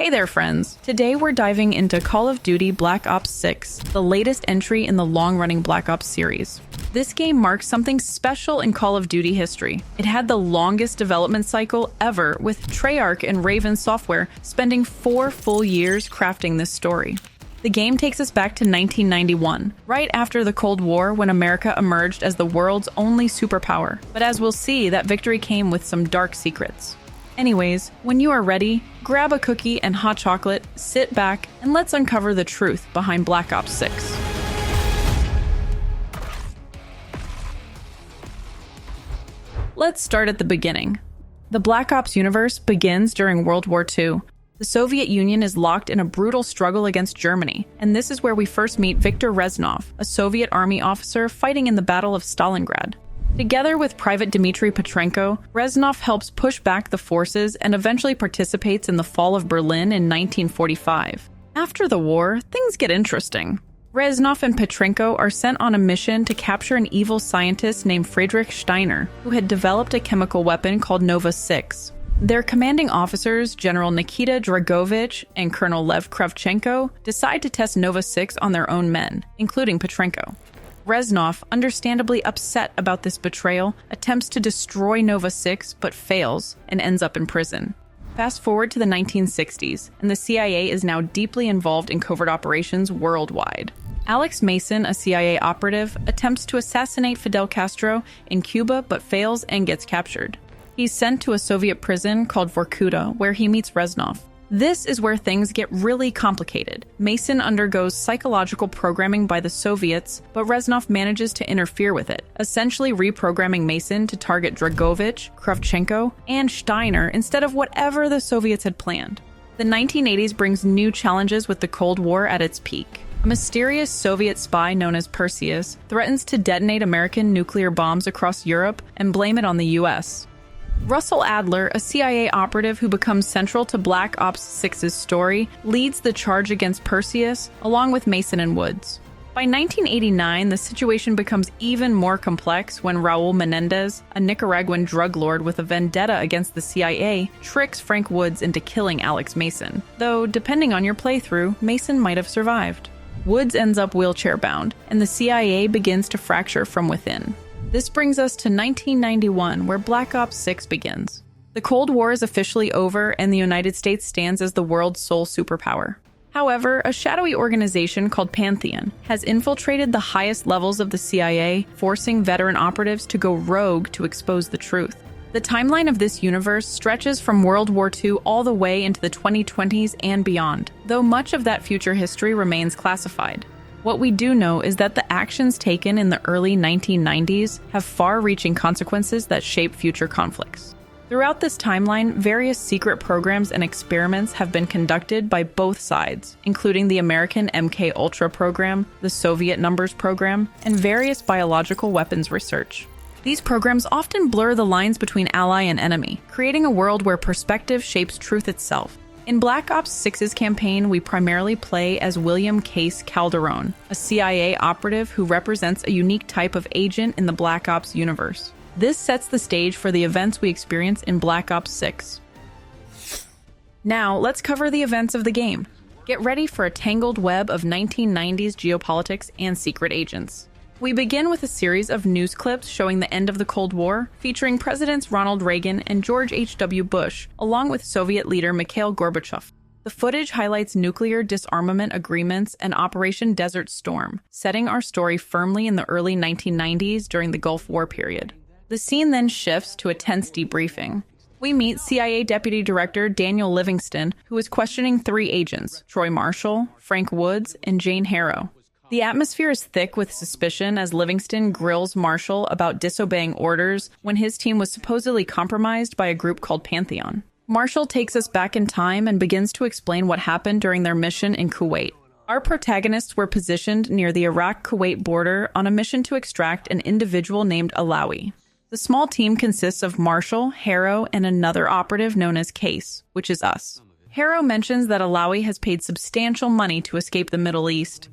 Hey there, friends! Today we're diving into Call of Duty Black Ops 6, the latest entry in the long-running Black Ops series. This game marks something special in Call of Duty history. It had the longest development cycle ever, with Treyarch and Raven Software spending 4 full years crafting this story. The game takes us back to 1991, right after the Cold War when America emerged as the world's only superpower. But as we'll see, that victory came with some dark secrets. Anyways, when you are ready, grab a cookie and hot chocolate, sit back, and let's uncover the truth behind Black Ops 6. Let's start at the beginning. The Black Ops universe begins during World War II. The Soviet Union is locked in a brutal struggle against Germany, and this is where we first meet Viktor Reznov, a Soviet army officer fighting in the Battle of Stalingrad. Together with Private Dmitry Petrenko, Reznov helps push back the forces and eventually participates in the fall of Berlin in 1945. After the war, things get interesting. Reznov and Petrenko are sent on a mission to capture an evil scientist named Friedrich Steiner, who had developed a chemical weapon called Nova 6. Their commanding officers, General Nikita Dragovich and Colonel Lev Kravchenko, decide to test Nova 6 on their own men, including Petrenko. Reznov, understandably upset about this betrayal, attempts to destroy Nova 6 but fails and ends up in prison. Fast forward to the 1960s, and the CIA is now deeply involved in covert operations worldwide. Alex Mason, a CIA operative, attempts to assassinate Fidel Castro in Cuba but fails and gets captured. He's sent to a Soviet prison called Vorkuta, where he meets Reznov. This is where things get really complicated. Mason undergoes psychological programming by the Soviets, but Reznov manages to interfere with it, essentially reprogramming Mason to target Dragovich, Kravchenko, and Steiner instead of whatever the Soviets had planned. The 1980s brings new challenges with the Cold War at its peak. A mysterious Soviet spy known as Perseus threatens to detonate American nuclear bombs across Europe and blame it on the US. Russell Adler, a CIA operative who becomes central to Black Ops 6's story, leads the charge against Perseus, along with Mason and Woods. By 1989, the situation becomes even more complex when Raul Menendez, a Nicaraguan drug lord with a vendetta against the CIA, tricks Frank Woods into killing Alex Mason, though, depending on your playthrough, Mason might have survived. Woods ends up wheelchair-bound, and the CIA begins to fracture from within. This brings us to 1991, where Black Ops 6 begins. The Cold War is officially over, and the United States stands as the world's sole superpower. However, a shadowy organization called Pantheon has infiltrated the highest levels of the CIA, forcing veteran operatives to go rogue to expose the truth. The timeline of this universe stretches from World War II all the way into the 2020s and beyond, though much of that future history remains classified. What we do know is that the actions taken in the early 1990s have far-reaching consequences that shape future conflicts. Throughout this timeline, various secret programs and experiments have been conducted by both sides, including the American MK-Ultra program, the Soviet Numbers program, and various biological weapons research. These programs often blur the lines between ally and enemy, creating a world where perspective shapes truth itself. In Black Ops 6's campaign, we primarily play as William Case Calderon, a CIA operative who represents a unique type of agent in the Black Ops universe. This sets the stage for the events we experience in Black Ops 6. Now, let's cover the events of the game. Get ready for a tangled web of 1990s geopolitics and secret agents. We begin with a series of news clips showing the end of the Cold War, featuring Presidents Ronald Reagan and George H.W. Bush, along with Soviet leader Mikhail Gorbachev. The footage highlights nuclear disarmament agreements and Operation Desert Storm, setting our story firmly in the early 1990s during the Gulf War period. The scene then shifts to a tense debriefing. We meet CIA Deputy Director Daniel Livingston, who is questioning 3 agents, Troy Marshall, Frank Woods, and Jane Harrow. The atmosphere is thick with suspicion as Livingston grills Marshall about disobeying orders when his team was supposedly compromised by a group called Pantheon. Marshall takes us back in time and begins to explain what happened during their mission in Kuwait. Our protagonists were positioned near the Iraq-Kuwait border on a mission to extract an individual named Alawi. The small team consists of Marshall, Harrow, and another operative known as Case, which is us. Harrow mentions that Alawi has paid substantial money to escape the Middle East.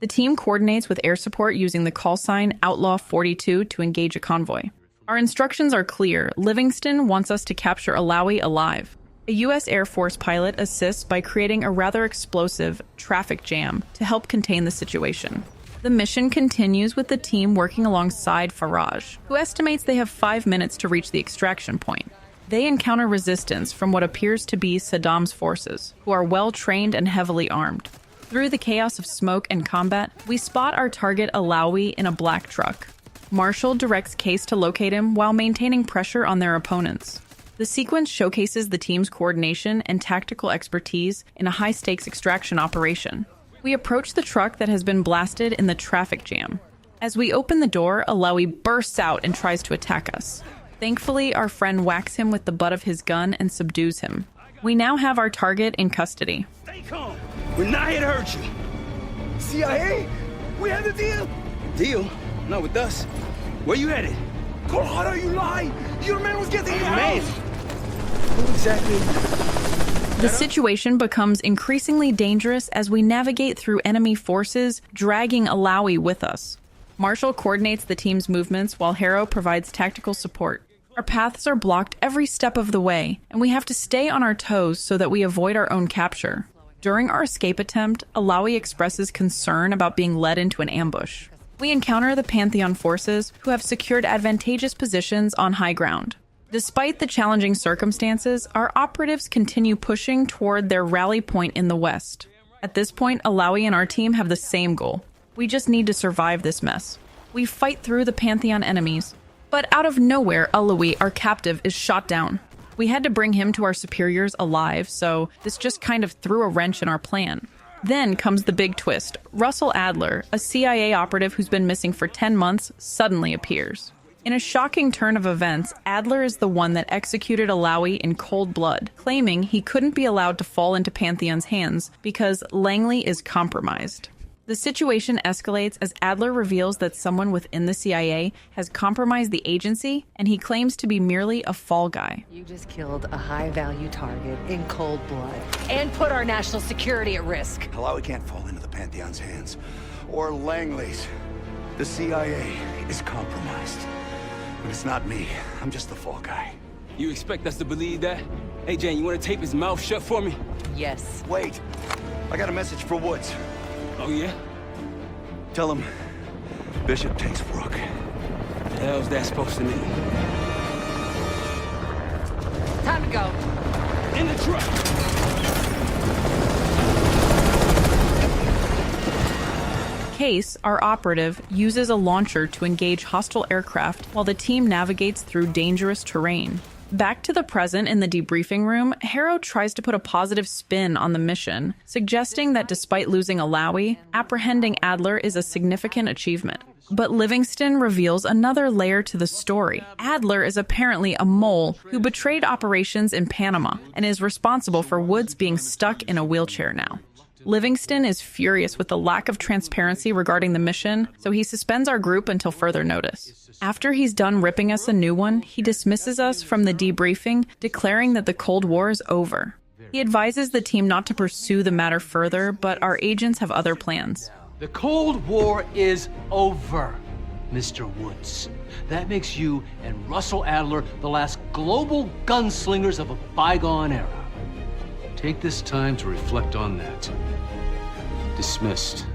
The team coordinates with air support using the call sign Outlaw 42 to engage a convoy. Our instructions are clear. Livingston wants us to capture Alawi alive. A U.S. Air Force pilot assists by creating a rather explosive traffic jam to help contain the situation. The mission continues with the team working alongside Faraj, who estimates they have 5 minutes to reach the extraction point. They encounter resistance from what appears to be Saddam's forces, who are well-trained and heavily armed. Through the chaos of smoke and combat, we spot our target Alawi in a black truck. Marshall directs Case to locate him while maintaining pressure on their opponents. The sequence showcases the team's coordination and tactical expertise in a high-stakes extraction operation. We approach the truck that has been blasted in the traffic jam. As we open the door, Alawi bursts out and tries to attack us. Thankfully, our friend whacks him with the butt of his gun and subdues him. We now have our target in custody. Stay calm. We're not here to hurt you. CIA? We have the deal. Deal? Not with us. Where you headed? Colorado, you lie! Your man was getting out! Man! Who exactly? The situation becomes increasingly dangerous as we navigate through enemy forces, dragging Alawi with us. Marshall coordinates the team's movements while Harrow provides tactical support. Our paths are blocked every step of the way, and we have to stay on our toes so that we avoid our own capture. During our escape attempt, Alawi expresses concern about being led into an ambush. We encounter the Pantheon forces, who have secured advantageous positions on high ground. Despite the challenging circumstances, our operatives continue pushing toward their rally point in the west. At this point, Alawi and our team have the same goal. We just need to survive this mess. We fight through the Pantheon enemies, but out of nowhere, Alawi, our captive, is shot down. We had to bring him to our superiors alive, so this just kind of threw a wrench in our plan. Then comes the big twist. Russell Adler, a CIA operative who's been missing for 10 months, suddenly appears. In a shocking turn of events, Adler is the one that executed Alawi in cold blood, claiming he couldn't be allowed to fall into Pantheon's hands because Langley is compromised. The situation escalates as Adler reveals that someone within the CIA has compromised the agency, and he claims to be merely a fall guy. You just killed a high-value target in cold blood and put our national security at risk. Alawi can't fall into the Pantheon's hands. Or Langley's. The CIA is compromised. But it's not me. I'm just the fall guy. You expect us to believe that? Hey, Jane, you want to tape his mouth shut for me? Yes. Wait. I got a message for Woods. Oh, yeah? Tell him Bishop takes Rook. What the hell's that supposed to mean? Time to go. In the truck! Case, our operative, uses a launcher to engage hostile aircraft while the team navigates through dangerous terrain. Back to the present in the debriefing room, Harrow tries to put a positive spin on the mission, suggesting that despite losing Alawi, apprehending Adler is a significant achievement. But Livingston reveals another layer to the story. Adler is apparently a mole who betrayed operations in Panama and is responsible for Woods being stuck in a wheelchair now. Livingston is furious with the lack of transparency regarding the mission, so he suspends our group until further notice. After he's done ripping us a new one, he dismisses us from the debriefing, declaring that the Cold War is over. He advises the team not to pursue the matter further, but our agents have other plans. The Cold War is over, Mr. Woods. That makes you and Russell Adler the last global gunslingers of a bygone era. Take this time to reflect on that. Dismissed.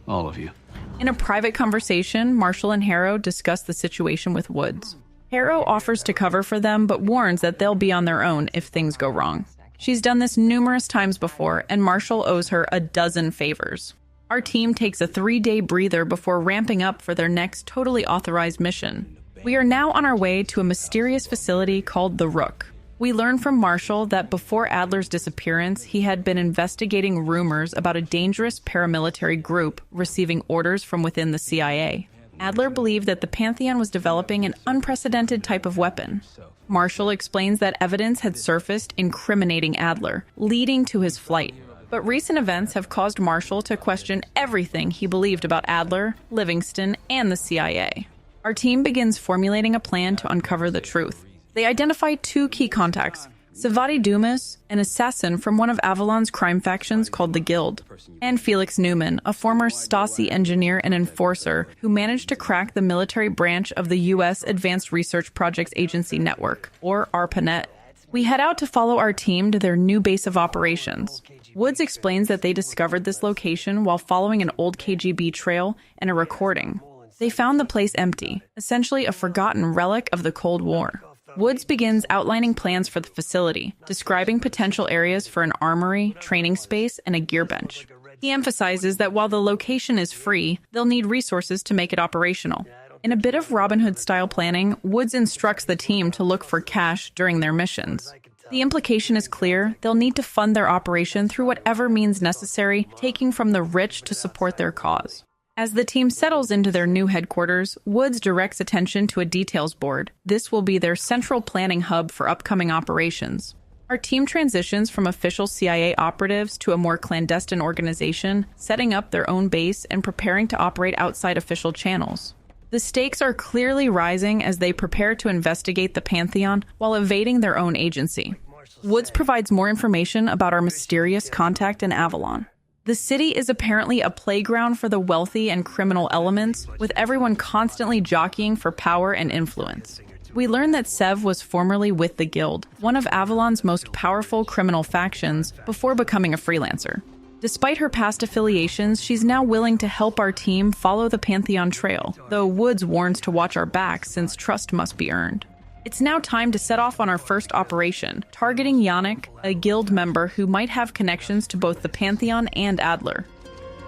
All of you. In a private conversation, Marshall and Harrow discuss the situation with Woods. Harrow offers to cover for them, but warns that they'll be on their own if things go wrong. She's done this numerous times before, and Marshall owes her a dozen favors. Our team takes a 3-day breather before ramping up for their next totally authorized mission. We are now on our way to a mysterious facility called the Rook. We learn from Marshall that before Adler's disappearance, he had been investigating rumors about a dangerous paramilitary group receiving orders from within the CIA. Adler believed that the Pantheon was developing an unprecedented type of weapon. Marshall explains that evidence had surfaced incriminating Adler, leading to his flight. But recent events have caused Marshall to question everything he believed about Adler, Livingston, and the CIA. Our team begins formulating a plan to uncover the truth. They identify 2 key contacts, Savati Dumas, an assassin from one of Avalon's crime factions called the Guild, and Felix Newman, a former Stasi engineer and enforcer who managed to crack the military branch of the U.S. Advanced Research Projects Agency Network, or ARPANET. We head out to follow our team to their new base of operations. Woods explains that they discovered this location while following an old KGB trail and a recording. They found the place empty, essentially a forgotten relic of the Cold War. Woods begins outlining plans for the facility, describing potential areas for an armory, training space, and a gear bench. He emphasizes that while the location is free, they'll need resources to make it operational. In a bit of Robin Hood-style planning, Woods instructs the team to look for cash during their missions. The implication is clear: they'll need to fund their operation through whatever means necessary, taking from the rich to support their cause. As the team settles into their new headquarters, Woods directs attention to a details board. This will be their central planning hub for upcoming operations. Our team transitions from official CIA operatives to a more clandestine organization, setting up their own base and preparing to operate outside official channels. The stakes are clearly rising as they prepare to investigate the Pantheon while evading their own agency. Woods provides more information about our mysterious contact in Avalon. The city is apparently a playground for the wealthy and criminal elements, with everyone constantly jockeying for power and influence. We learn that Sev was formerly with the Guild, one of Avalon's most powerful criminal factions, before becoming a freelancer. Despite her past affiliations, she's now willing to help our team follow the Pantheon trail, though Woods warns to watch our backs since trust must be earned. It's now time to set off on our first operation, targeting Yannick, a Guild member who might have connections to both the Pantheon and Adler.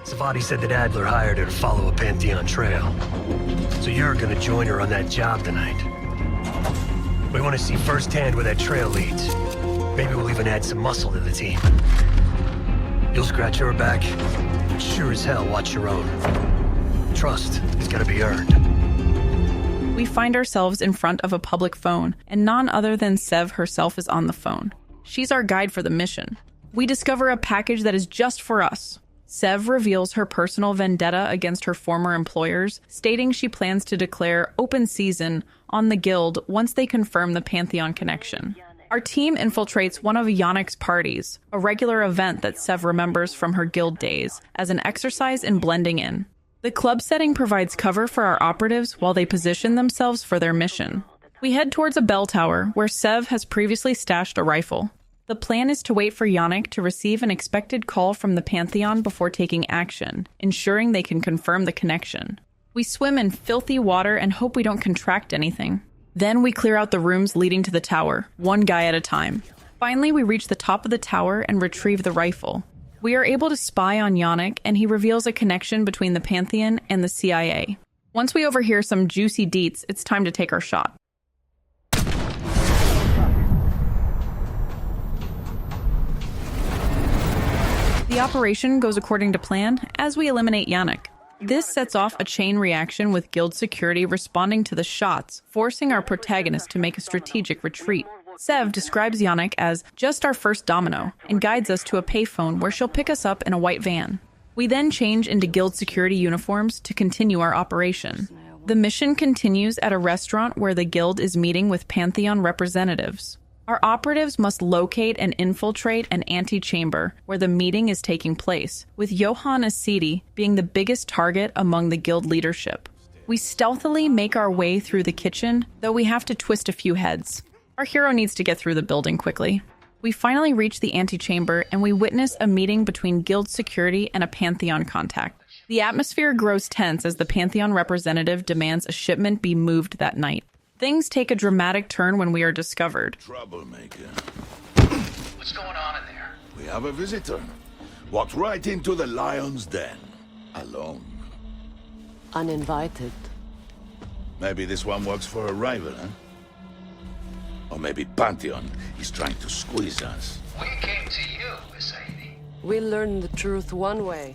Savati said that Adler hired her to follow a Pantheon trail. So you're gonna join her on that job tonight. We want to see firsthand where that trail leads. Maybe we'll even add some muscle to the team. You'll scratch her back, but sure as hell watch your own. Trust is gonna be earned. We find ourselves in front of a public phone, and none other than Sev herself is on the phone. She's our guide for the mission. We discover a package that is just for us. Sev reveals her personal vendetta against her former employers, stating she plans to declare open season on the Guild once they confirm the Pantheon connection. Our team infiltrates one of Yannick's parties, a regular event that Sev remembers from her Guild days, as an exercise in blending in. The club setting provides cover for our operatives while they position themselves for their mission. We head towards a bell tower where Sev has previously stashed a rifle. The plan is to wait for Yannick to receive an expected call from the Pantheon before taking action, ensuring they can confirm the connection. We swim in filthy water and hope we don't contract anything. Then we clear out the rooms leading to the tower, one guy at a time. Finally, we reach the top of the tower and retrieve the rifle. We are able to spy on Yannick, and he reveals a connection between the Pantheon and the CIA. Once we overhear some juicy deets, it's time to take our shot. The operation goes according to plan as we eliminate Yannick. This sets off a chain reaction with Guild security responding to the shots, forcing our protagonist to make a strategic retreat. Sev describes Yannick as just our first domino and guides us to a payphone where she'll pick us up in a white van. We then change into Guild security uniforms to continue our operation. The mission continues at a restaurant where the Guild is meeting with Pantheon representatives. Our operatives must locate and infiltrate an antechamber where the meeting is taking place, with Johann Asidi being the biggest target among the Guild leadership. We stealthily make our way through the kitchen, though we have to twist a few heads. Our hero needs to get through the building quickly. We finally reach the antechamber and we witness a meeting between Guild security and a Pantheon contact. The atmosphere grows tense as the Pantheon representative demands a shipment be moved that night. Things take a dramatic turn when we are discovered. Troublemaker. What's going on in there? We have a visitor. Walked right into the lion's den. Alone. Uninvited. Maybe this one works for a rival, huh? Or maybe Pantheon is trying to squeeze us. We came to you, Miss Sadie. We learn the truth one way.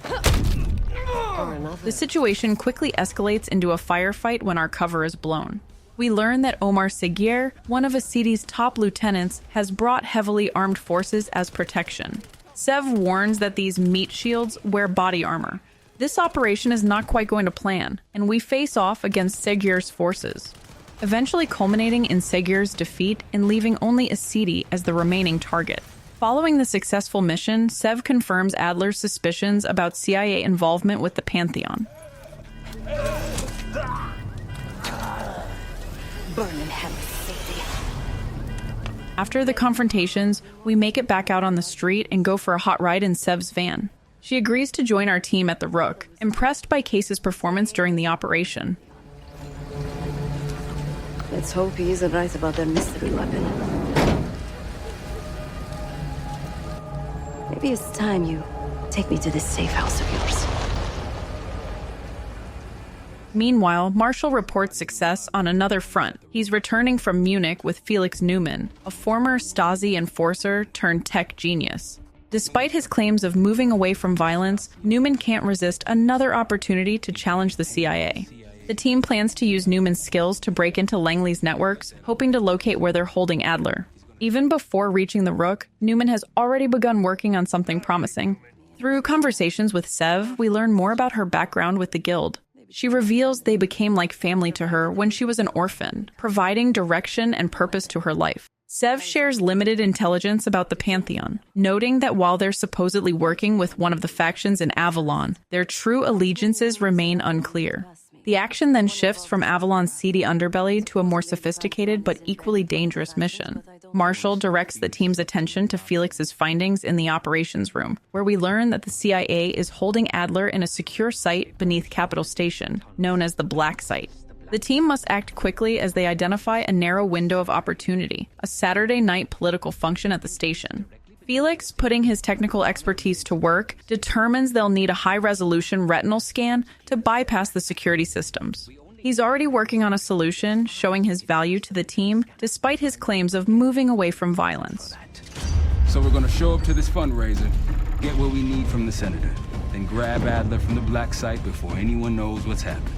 Or another. The situation quickly escalates into a firefight when our cover is blown. We learn that Omar Seguier, one of Asidi's top lieutenants, has brought heavily armed forces as protection. Sev warns that these meat shields wear body armor. This operation is not quite going to plan, and we face off against Seguier's forces, eventually culminating in Seguier's defeat and leaving only Asidi as the remaining target. Following the successful mission, Sev confirms Adler's suspicions about CIA involvement with the Pantheon. Burn in hell, Sadie. After the confrontations, we make it back out on the street and go for a hot ride in Sev's van. She agrees to join our team at the Rook, impressed by Case's performance during the operation. Let's hope he isn't right about their mystery weapon. Maybe it's time you take me to this safe house of yours. Meanwhile, Marshall reports success on another front. He's returning from Munich with Felix Neumann, a former Stasi enforcer turned tech genius. Despite his claims of moving away from violence, Neumann can't resist another opportunity to challenge the CIA. The team plans to use Newman's skills to break into Langley's networks, hoping to locate where they're holding Adler. Even before reaching the Rook, Neumann has already begun working on something promising. Through conversations with Sev, we learn more about her background with the Guild. She reveals they became like family to her when she was an orphan, providing direction and purpose to her life. Sev shares limited intelligence about the Pantheon, noting that while they're supposedly working with one of the factions in Avalon, their true allegiances remain unclear. The action then shifts from Avalon's seedy underbelly to a more sophisticated but equally dangerous mission. Marshall directs the team's attention to Felix's findings in the operations room, where we learn that the CIA is holding Adler in a secure site beneath Capitol Station, known as the Black Site. The team must act quickly as they identify a narrow window of opportunity, a Saturday night political function at the station. Felix, putting his technical expertise to work, determines they'll need a high-resolution retinal scan to bypass the security systems. He's already working on a solution, showing his value to the team, despite his claims of moving away from violence. So we're gonna show up to this fundraiser, get what we need from the senator, then grab Adler from the Black Site before anyone knows what's happened.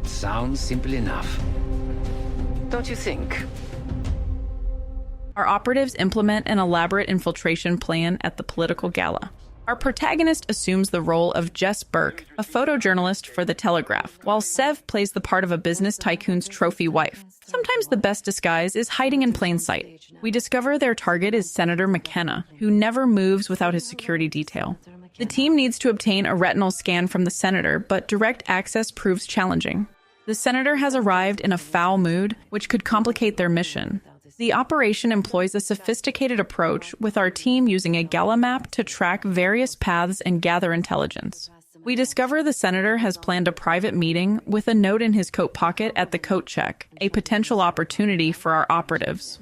Sounds simple enough. Don't you think? Our operatives implement an elaborate infiltration plan at the political gala. Our protagonist assumes the role of Jess Burke, a photojournalist for The Telegraph, while Sev plays the part of a business tycoon's trophy wife. Sometimes the best disguise is hiding in plain sight. We discover their target is Senator McKenna, who never moves without his security detail. The team needs to obtain a retinal scan from the senator, but direct access proves challenging. The senator has arrived in a foul mood, which could complicate their mission. The operation employs a sophisticated approach, with our team using a gala map to track various paths and gather intelligence. We discover the senator has planned a private meeting with a note in his coat pocket at the coat check, a potential opportunity for our operatives.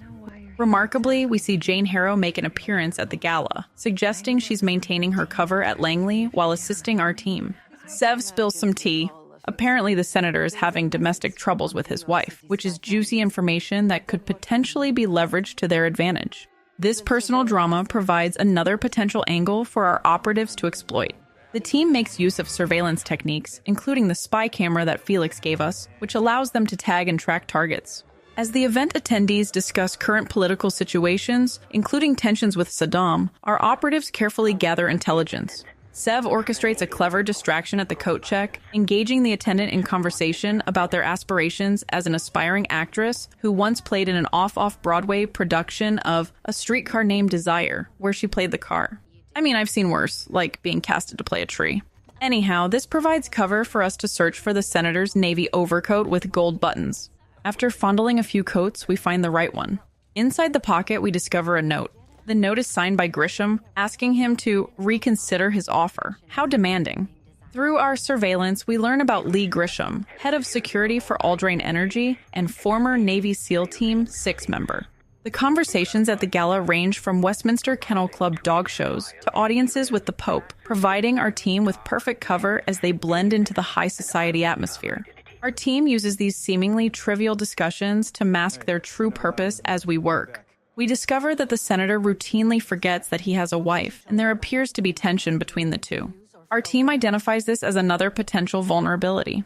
Remarkably, we see Jane Harrow make an appearance at the gala, suggesting she's maintaining her cover at Langley while assisting our team. Sev spills some tea. Apparently, the senator is having domestic troubles with his wife, which is juicy information that could potentially be leveraged to their advantage. This personal drama provides another potential angle for our operatives to exploit. The team makes use of surveillance techniques, including the spy camera that Felix gave us, which allows them to tag and track targets. As the event attendees discuss current political situations, including tensions with Saddam, our operatives carefully gather intelligence. Sev orchestrates a clever distraction at the coat check, engaging the attendant in conversation about their aspirations as an aspiring actress who once played in an off-Broadway production of A Streetcar Named Desire, where she played the car. I mean, I've seen worse, like being casted to play a tree. Anyhow, this provides cover for us to search for the senator's navy overcoat with gold buttons. After fondling a few coats, we find the right one. Inside the pocket, we discover a note. The note is signed by Grisham, asking him to reconsider his offer. How demanding. Through our surveillance, we learn about Lee Grisham, head of security for Aldrain Energy and former Navy SEAL Team 6 member. The conversations at the gala range from Westminster Kennel Club dog shows to audiences with the Pope, providing our team with perfect cover as they blend into the high society atmosphere. Our team uses these seemingly trivial discussions to mask their true purpose as we work. We discover that the senator routinely forgets that he has a wife, and there appears to be tension between the two. Our team identifies this as another potential vulnerability.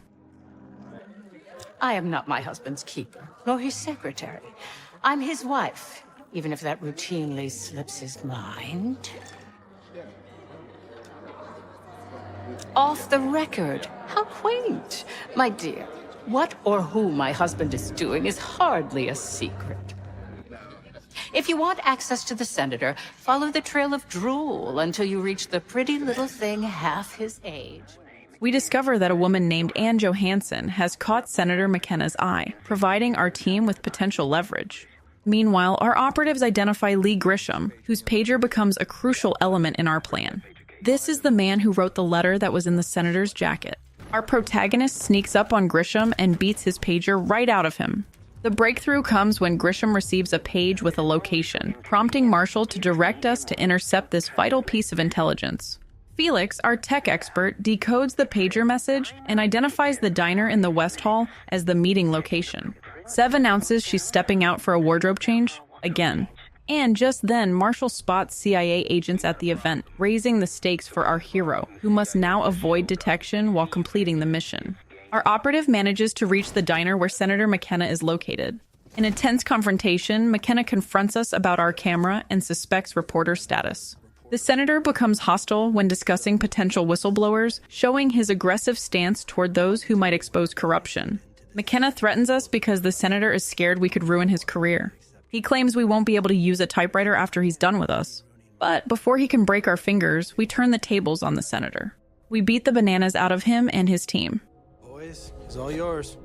I am not my husband's keeper, nor his secretary. I'm his wife, even if that routinely slips his mind. Off the record. How quaint. My dear, what or who my husband is doing is hardly a secret. If you want access to the senator, follow the trail of drool until you reach the pretty little thing half his age. We discover that a woman named Anne Johansson has caught Senator McKenna's eye, providing our team with potential leverage. Meanwhile, our operatives identify Lee Grisham, whose pager becomes a crucial element in our plan. This is the man who wrote the letter that was in the senator's jacket. Our protagonist sneaks up on Grisham and beats his pager right out of him. The breakthrough comes when Grisham receives a page with a location, prompting Marshall to direct us to intercept this vital piece of intelligence. Felix, our tech expert, decodes the pager message and identifies the diner in the West Hall as the meeting location. Sev announces she's stepping out for a wardrobe change, again. And just then, Marshall spots CIA agents at the event, raising the stakes for our hero, who must now avoid detection while completing the mission. Our operative manages to reach the diner where Senator McKenna is located. In a tense confrontation, McKenna confronts us about our camera and suspects reporter status. The senator becomes hostile when discussing potential whistleblowers, showing his aggressive stance toward those who might expose corruption. McKenna threatens us because the senator is scared we could ruin his career. He claims we won't be able to use a typewriter after he's done with us. But before he can break our fingers, we turn the tables on the senator. We beat the bananas out of him and his team. Boys, it's all yours.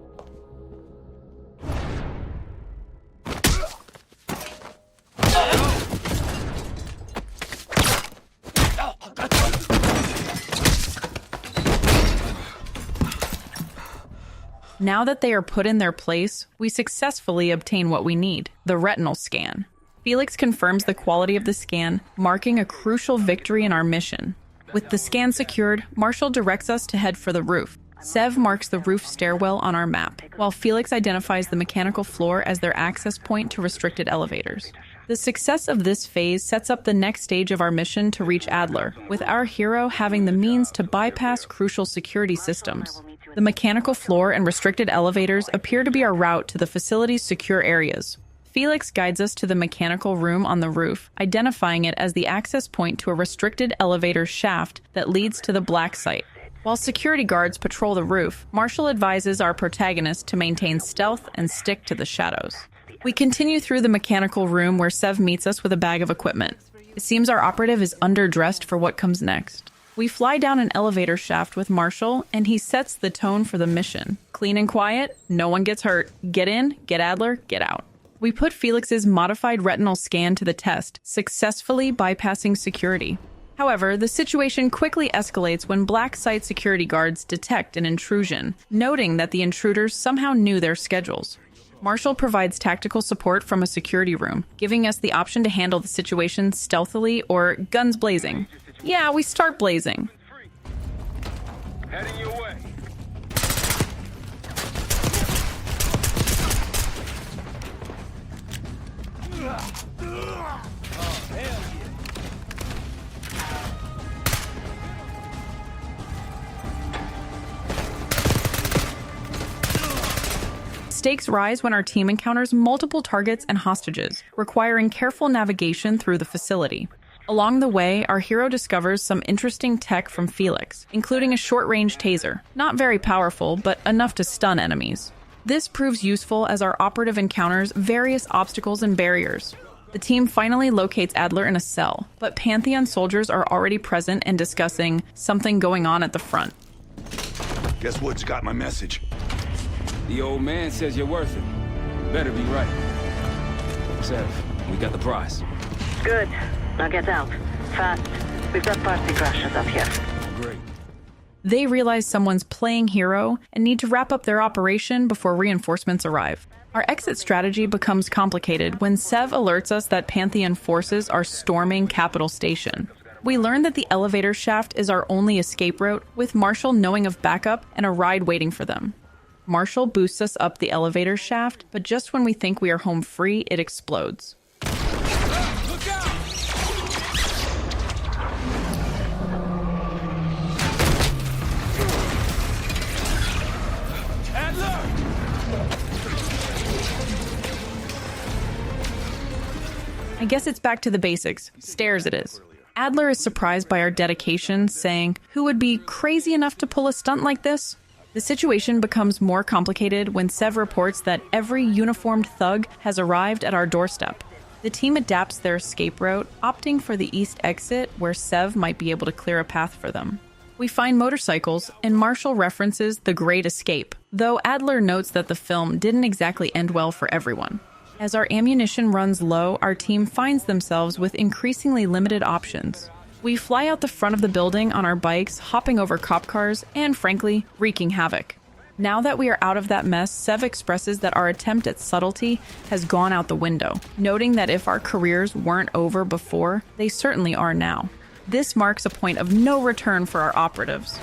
Now that they are put in their place, we successfully obtain what we need, the retinal scan. Felix confirms the quality of the scan, marking a crucial victory in our mission. With the scan secured, Marshall directs us to head for the roof. Sev marks the roof stairwell on our map, while Felix identifies the mechanical floor as their access point to restricted elevators. The success of this phase sets up the next stage of our mission to reach Adler, with our hero having the means to bypass crucial security systems. The mechanical floor and restricted elevators appear to be our route to the facility's secure areas. Felix guides us to the mechanical room on the roof, identifying it as the access point to a restricted elevator shaft that leads to the black site. While security guards patrol the roof, Marshall advises our protagonist to maintain stealth and stick to the shadows. We continue through the mechanical room where Sev meets us with a bag of equipment. It seems our operative is underdressed for what comes next. We fly down an elevator shaft with Marshall, and he sets the tone for the mission. Clean and quiet, no one gets hurt. Get in, get Adler, get out. We put Felix's modified retinal scan to the test, successfully bypassing security. However, the situation quickly escalates when black site security guards detect an intrusion, noting that the intruders somehow knew their schedules. Marshall provides tactical support from a security room, giving us the option to handle the situation stealthily or guns blazing. Yeah, we start blazing. Heading your way. Oh, hell yeah. Stakes rise when our team encounters multiple targets and hostages, requiring careful navigation through the facility. Along the way, our hero discovers some interesting tech from Felix, including a short-range taser. Not very powerful, but enough to stun enemies. This proves useful as our operative encounters various obstacles and barriers. The team finally locates Adler in a cell, but Pantheon soldiers are already present and discussing something going on at the front. Guess Woods got my message. The old man says you're worth it. Better be right. Sev, we got the prize. Good. Now get out. Fast. We've got party crashers up here. Great. They realize someone's playing hero and need to wrap up their operation before reinforcements arrive. Our exit strategy becomes complicated when Sev alerts us that Pantheon forces are storming Capitol Station. We learn that the elevator shaft is our only escape route, with Marshall knowing of backup and a ride waiting for them. Marshall boosts us up the elevator shaft, but just when we think we are home free, it explodes. Look out! I guess it's back to the basics. Stairs it is. Adler is surprised by our dedication, saying, "Who would be crazy enough to pull a stunt like this?" The situation becomes more complicated when Sev reports that every uniformed thug has arrived at our doorstep. The team adapts their escape route, opting for the east exit where Sev might be able to clear a path for them. We find motorcycles, and Marshall references The Great Escape, though Adler notes that the film didn't exactly end well for everyone. As our ammunition runs low, our team finds themselves with increasingly limited options. We fly out the front of the building on our bikes, hopping over cop cars, and frankly, wreaking havoc. Now that we are out of that mess, Sev expresses that our attempt at subtlety has gone out the window, noting that if our careers weren't over before, they certainly are now. This marks a point of no return for our operatives.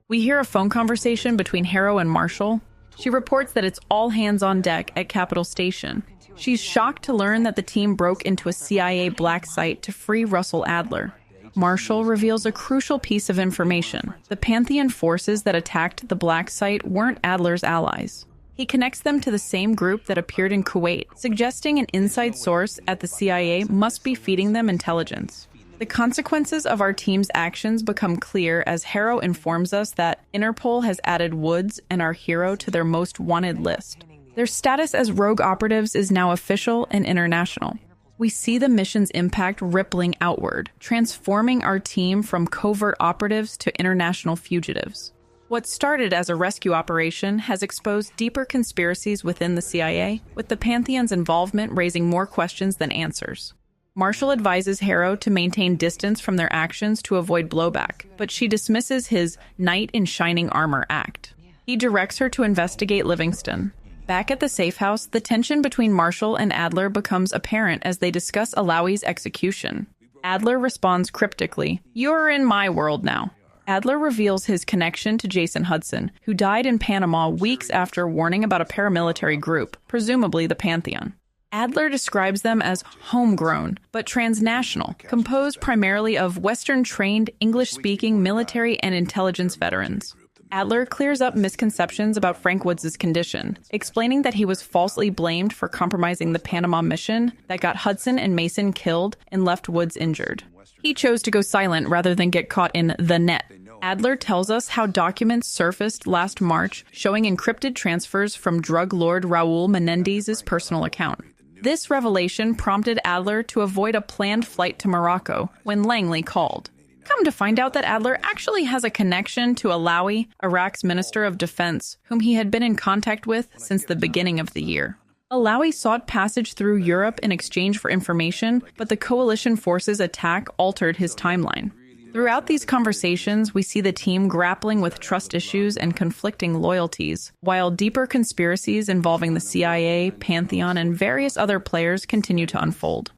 We hear a phone conversation between Harrow and Marshall. She reports that it's all hands on deck at Capital Station. She's shocked to learn that the team broke into a CIA black site to free Russell Adler. Marshall reveals a crucial piece of information. The Pantheon forces that attacked the black site weren't Adler's allies. He connects them to the same group that appeared in Kuwait, suggesting an inside source at the CIA must be feeding them intelligence. The consequences of our team's actions become clear as Harrow informs us that Interpol has added Woods and our hero to their most wanted list. Their status as rogue operatives is now official and international. We see the mission's impact rippling outward, transforming our team from covert operatives to international fugitives. What started as a rescue operation has exposed deeper conspiracies within the CIA, with the Pantheon's involvement raising more questions than answers. Marshall advises Harrow to maintain distance from their actions to avoid blowback, but she dismisses his knight in shining armor act. He directs her to investigate Livingston. Back at the safe house, the tension between Marshall and Adler becomes apparent as they discuss Alawi's execution. Adler responds cryptically, "You're in my world now." Adler reveals his connection to Jason Hudson, who died in Panama weeks after warning about a paramilitary group, presumably the Pantheon. Adler describes them as homegrown, but transnational, composed primarily of Western-trained, English-speaking military and intelligence veterans. Adler clears up misconceptions about Frank Woods' condition, explaining that he was falsely blamed for compromising the Panama mission that got Hudson and Mason killed and left Woods injured. He chose to go silent rather than get caught in the net. Adler tells us how documents surfaced last March showing encrypted transfers from drug lord Raul Menendez's personal account. This revelation prompted Adler to avoid a planned flight to Morocco when Langley called. Come to find out that Adler actually has a connection to Alawi, Iraq's Minister of Defense, whom he had been in contact with since the beginning of the year. Alawi sought passage through Europe in exchange for information, but the coalition forces' attack altered his timeline. Throughout these conversations, we see the team grappling with trust issues and conflicting loyalties, while deeper conspiracies involving the CIA, Pantheon, and various other players continue to unfold.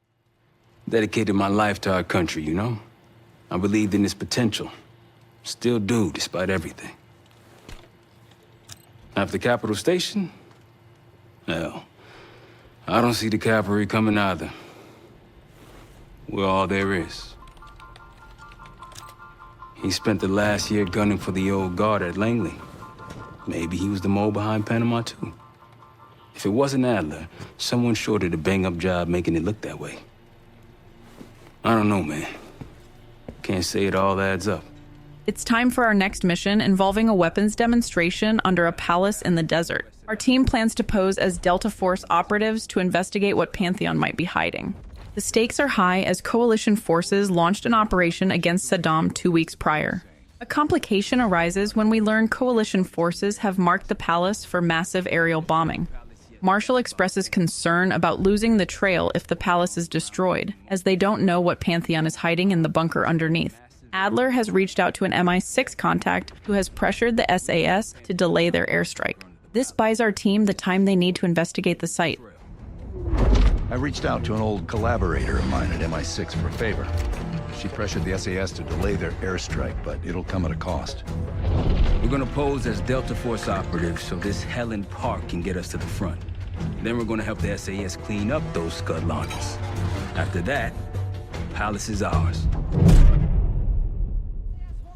Dedicated my life to our country, you know? I believed in its potential. Still do, despite everything. After Capital Station? Well, I don't see the cavalry coming either. We're all there is. He spent the last year gunning for the old guard at Langley. Maybe he was the mole behind Panama, too. If it wasn't Adler, someone sure did a bang-up job making it look that way. I don't know, man. Can't say it all adds up. It's time for our next mission involving a weapons demonstration under a palace in the desert. Our team plans to pose as Delta Force operatives to investigate what Pantheon might be hiding. The stakes are high as coalition forces launched an operation against Saddam 2 weeks prior. A complication arises when we learn coalition forces have marked the palace for massive aerial bombing. Marshall expresses concern about losing the trail if the palace is destroyed, as they don't know what Pantheon is hiding in the bunker underneath. Adler has reached out to an MI6 contact who has pressured the SAS to delay their airstrike. This buys our team the time they need to investigate the site. I reached out to an old collaborator of mine at MI6 for a favor. She pressured the SAS to delay their airstrike, but it'll come at a cost. We're gonna pose as Delta Force operatives so this Helen Park can get us to the front. Then we're gonna help the SAS clean up those Scud launches. After that, Palace is ours.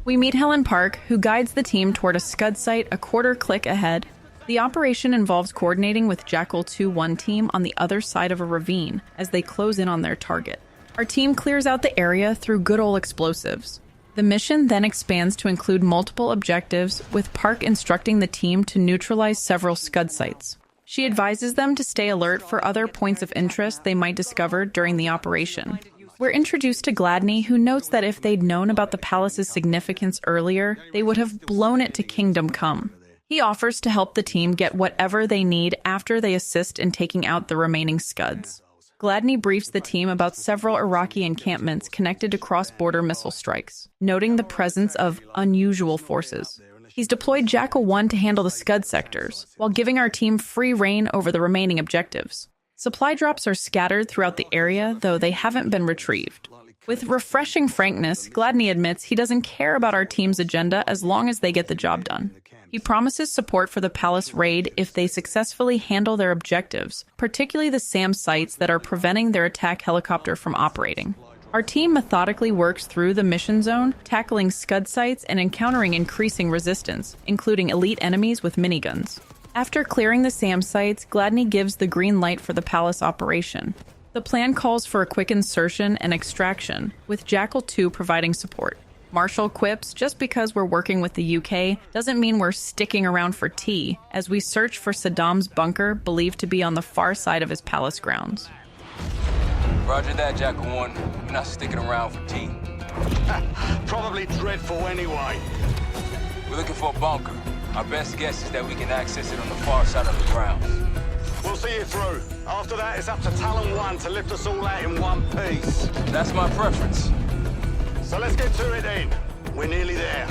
We meet Helen Park, who guides the team toward a Scud site a quarter click ahead. The operation involves coordinating with Jackal 2-1 team on the other side of a ravine as they close in on their target. Our team clears out the area through good old explosives. The mission then expands to include multiple objectives, with Park instructing the team to neutralize several Scud sites. She advises them to stay alert for other points of interest they might discover during the operation. We're introduced to Gladney, who notes that if they'd known about the palace's significance earlier, they would have blown it to kingdom come. He offers to help the team get whatever they need after they assist in taking out the remaining Scuds. Gladney briefs the team about several Iraqi encampments connected to cross-border missile strikes, noting the presence of unusual forces. He's deployed Jackal 1 to handle the Scud sectors, while giving our team free reign over the remaining objectives. Supply drops are scattered throughout the area, though they haven't been retrieved. With refreshing frankness, Gladney admits he doesn't care about our team's agenda as long as they get the job done. He promises support for the palace raid if they successfully handle their objectives, particularly the SAM sites that are preventing their attack helicopter from operating. Our team methodically works through the mission zone, tackling Scud sites and encountering increasing resistance, including elite enemies with miniguns. After clearing the SAM sites, Gladney gives the green light for the palace operation. The plan calls for a quick insertion and extraction, with Jackal 2 providing support. Marshall quips, just because we're working with the UK doesn't mean we're sticking around for tea, as we search for Saddam's bunker believed to be on the far side of his palace grounds. Roger that, Jackal 1. We're not sticking around for tea. Probably dreadful anyway. We're looking for a bunker. Our best guess is that we can access it on the far side of the grounds. We'll see you through. After that, it's up to Talon 1 to lift us all out in one piece. That's my preference. So let's get to it then. We're nearly there.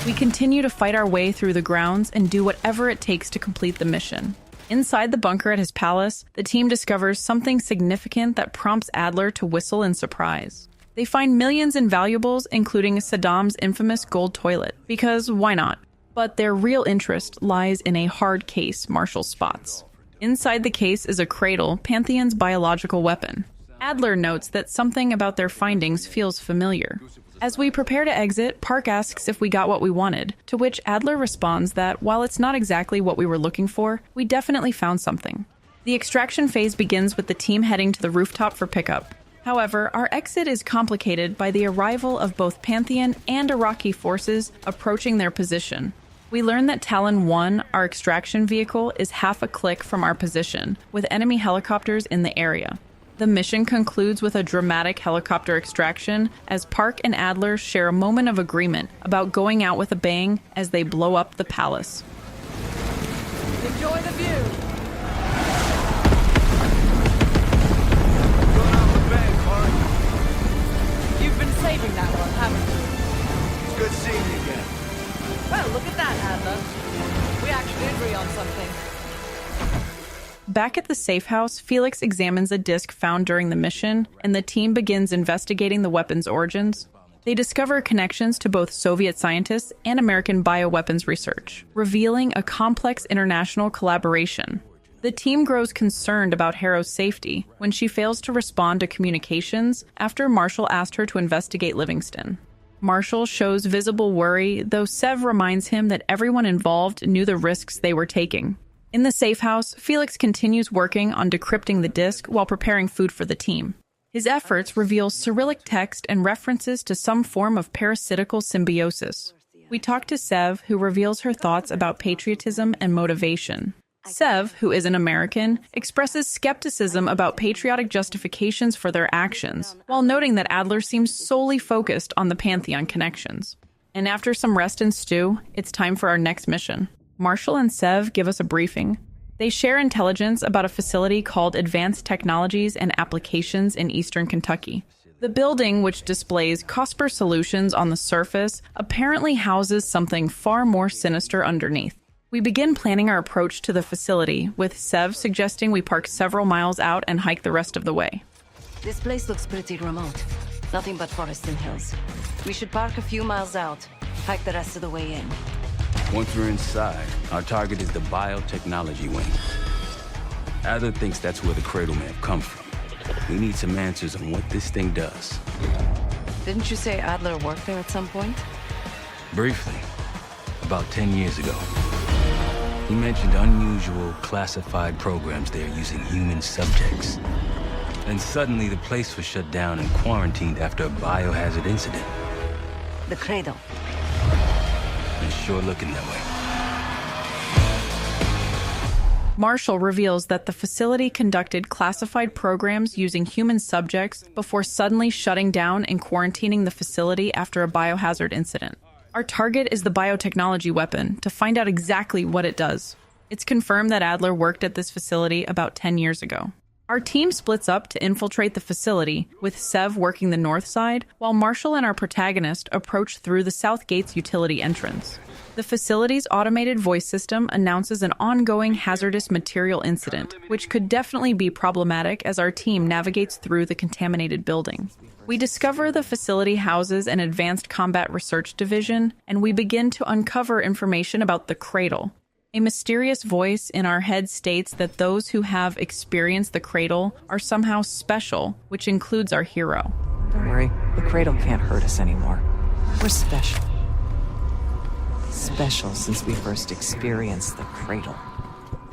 We continue to fight our way through the grounds and do whatever it takes to complete the mission. Inside the bunker at his palace, the team discovers something significant that prompts Adler to whistle in surprise. They find millions in valuables, including Saddam's infamous gold toilet, because why not? But their real interest lies in a hard case Marshall spots. Inside the case is a Cradle, Pantheon's biological weapon. Adler notes that something about their findings feels familiar. As we prepare to exit, Park asks if we got what we wanted, to which Adler responds that while it's not exactly what we were looking for, we definitely found something. The extraction phase begins with the team heading to the rooftop for pickup. However, our exit is complicated by the arrival of both Pantheon and Iraqi forces approaching their position. We learn that Talon 1, our extraction vehicle, is half a click from our position, with enemy helicopters in the area. The mission concludes with a dramatic helicopter extraction as Park and Adler share a moment of agreement about going out with a bang as they blow up the palace. Enjoy the view. Going out with a bang, Park. You've been saving that one, haven't you? It's good seeing you again. Well, look at that, Adler. We actually agree on something. Back at the safe house, Felix examines a disc found during the mission, and the team begins investigating the weapon's origins. They discover connections to both Soviet scientists and American bioweapons research, revealing a complex international collaboration. The team grows concerned about Harrow's safety when she fails to respond to communications after Marshall asked her to investigate Livingston. Marshall shows visible worry, though Sev reminds him that everyone involved knew the risks they were taking. In the safe house, Felix continues working on decrypting the disk while preparing food for the team. His efforts reveal Cyrillic text and references to some form of parasitical symbiosis. We talk to Sev, who reveals her thoughts about patriotism and motivation. Sev, who is an American, expresses skepticism about patriotic justifications for their actions, while noting that Adler seems solely focused on the Pantheon connections. And after some rest and stew, it's time for our next mission. Marshall and Sev give us a briefing. They share intelligence about a facility called Advanced Technologies and Applications in eastern Kentucky. The building, which displays Cosper solutions on the surface, apparently houses something far more sinister underneath. We begin planning our approach to the facility, with Sev suggesting we park several miles out and hike the rest of the way. This place looks pretty remote. Nothing but forest and hills. We should park a few miles out, hike the rest of the way in. Once we're inside, our target is the biotechnology wing. Adler thinks that's where the Cradle may have come from. We need some answers on what this thing does. Didn't you say Adler worked there at some point? Briefly, about 10 years ago. He mentioned unusual, classified programs there using human subjects. And suddenly the place was shut down and quarantined after a biohazard incident. The Cradle. It's sure looking that way. Marshall reveals that the facility conducted classified programs using human subjects before suddenly shutting down and quarantining the facility after a biohazard incident. Our target is the biotechnology weapon to find out exactly what it does. It's confirmed that Adler worked at this facility about 10 years ago. Our team splits up to infiltrate the facility, with Sev working the north side, while Marshall and our protagonist approach through the south gate's utility entrance. The facility's automated voice system announces an ongoing hazardous material incident, which could definitely be problematic as our team navigates through the contaminated building. We discover the facility houses an advanced combat research division, and we begin to uncover information about the Cradle. A mysterious voice in our head states that those who have experienced the Cradle are somehow special, which includes our hero. Don't worry, the Cradle can't hurt us anymore. We're special. Special since we first experienced the Cradle.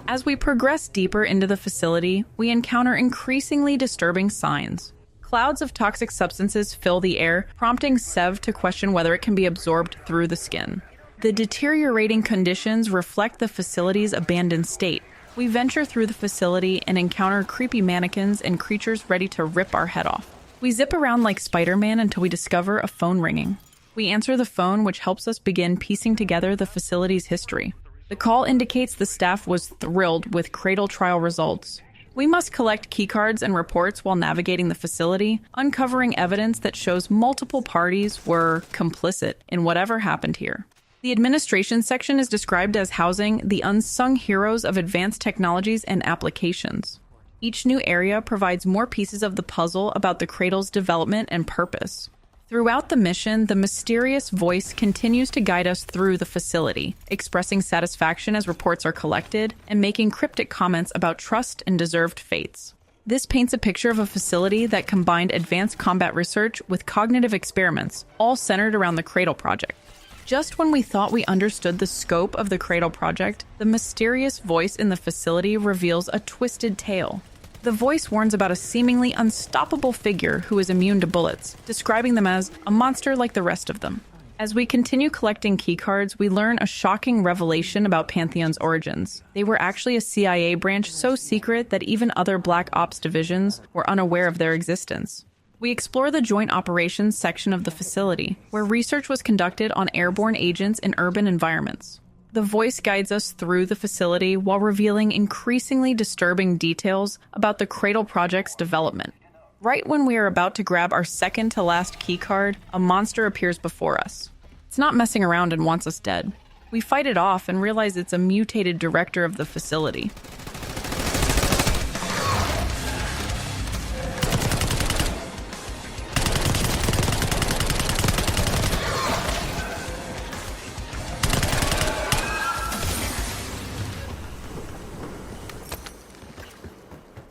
As we progress deeper into the facility, we encounter increasingly disturbing signs. Clouds of toxic substances fill the air, prompting Sev to question whether it can be absorbed through the skin. The deteriorating conditions reflect the facility's abandoned state. We venture through the facility and encounter creepy mannequins and creatures ready to rip our head off. We zip around like Spider-Man until we discover a phone ringing. We answer the phone, which helps us begin piecing together the facility's history. The call indicates the staff was thrilled with Cradle trial results. We must collect keycards and reports while navigating the facility, uncovering evidence that shows multiple parties were complicit in whatever happened here. The administration section is described as housing the unsung heroes of advanced technologies and applications. Each new area provides more pieces of the puzzle about the Cradle's development and purpose. Throughout the mission, the mysterious voice continues to guide us through the facility, expressing satisfaction as reports are collected and making cryptic comments about trust and deserved fates. This paints a picture of a facility that combined advanced combat research with cognitive experiments, all centered around the Cradle project. Just when we thought we understood the scope of the Cradle project, the mysterious voice in the facility reveals a twisted tale. The voice warns about a seemingly unstoppable figure who is immune to bullets, describing them as a monster like the rest of them. As we continue collecting keycards, we learn a shocking revelation about Pantheon's origins. They were actually a CIA branch so secret that even other Black Ops divisions were unaware of their existence. We explore the Joint Operations section of the facility, where research was conducted on airborne agents in urban environments. The voice guides us through the facility while revealing increasingly disturbing details about the Cradle project's development. Right when we are about to grab our second-to-last keycard, a monster appears before us. It's not messing around and wants us dead. We fight it off and realize it's a mutated director of the facility.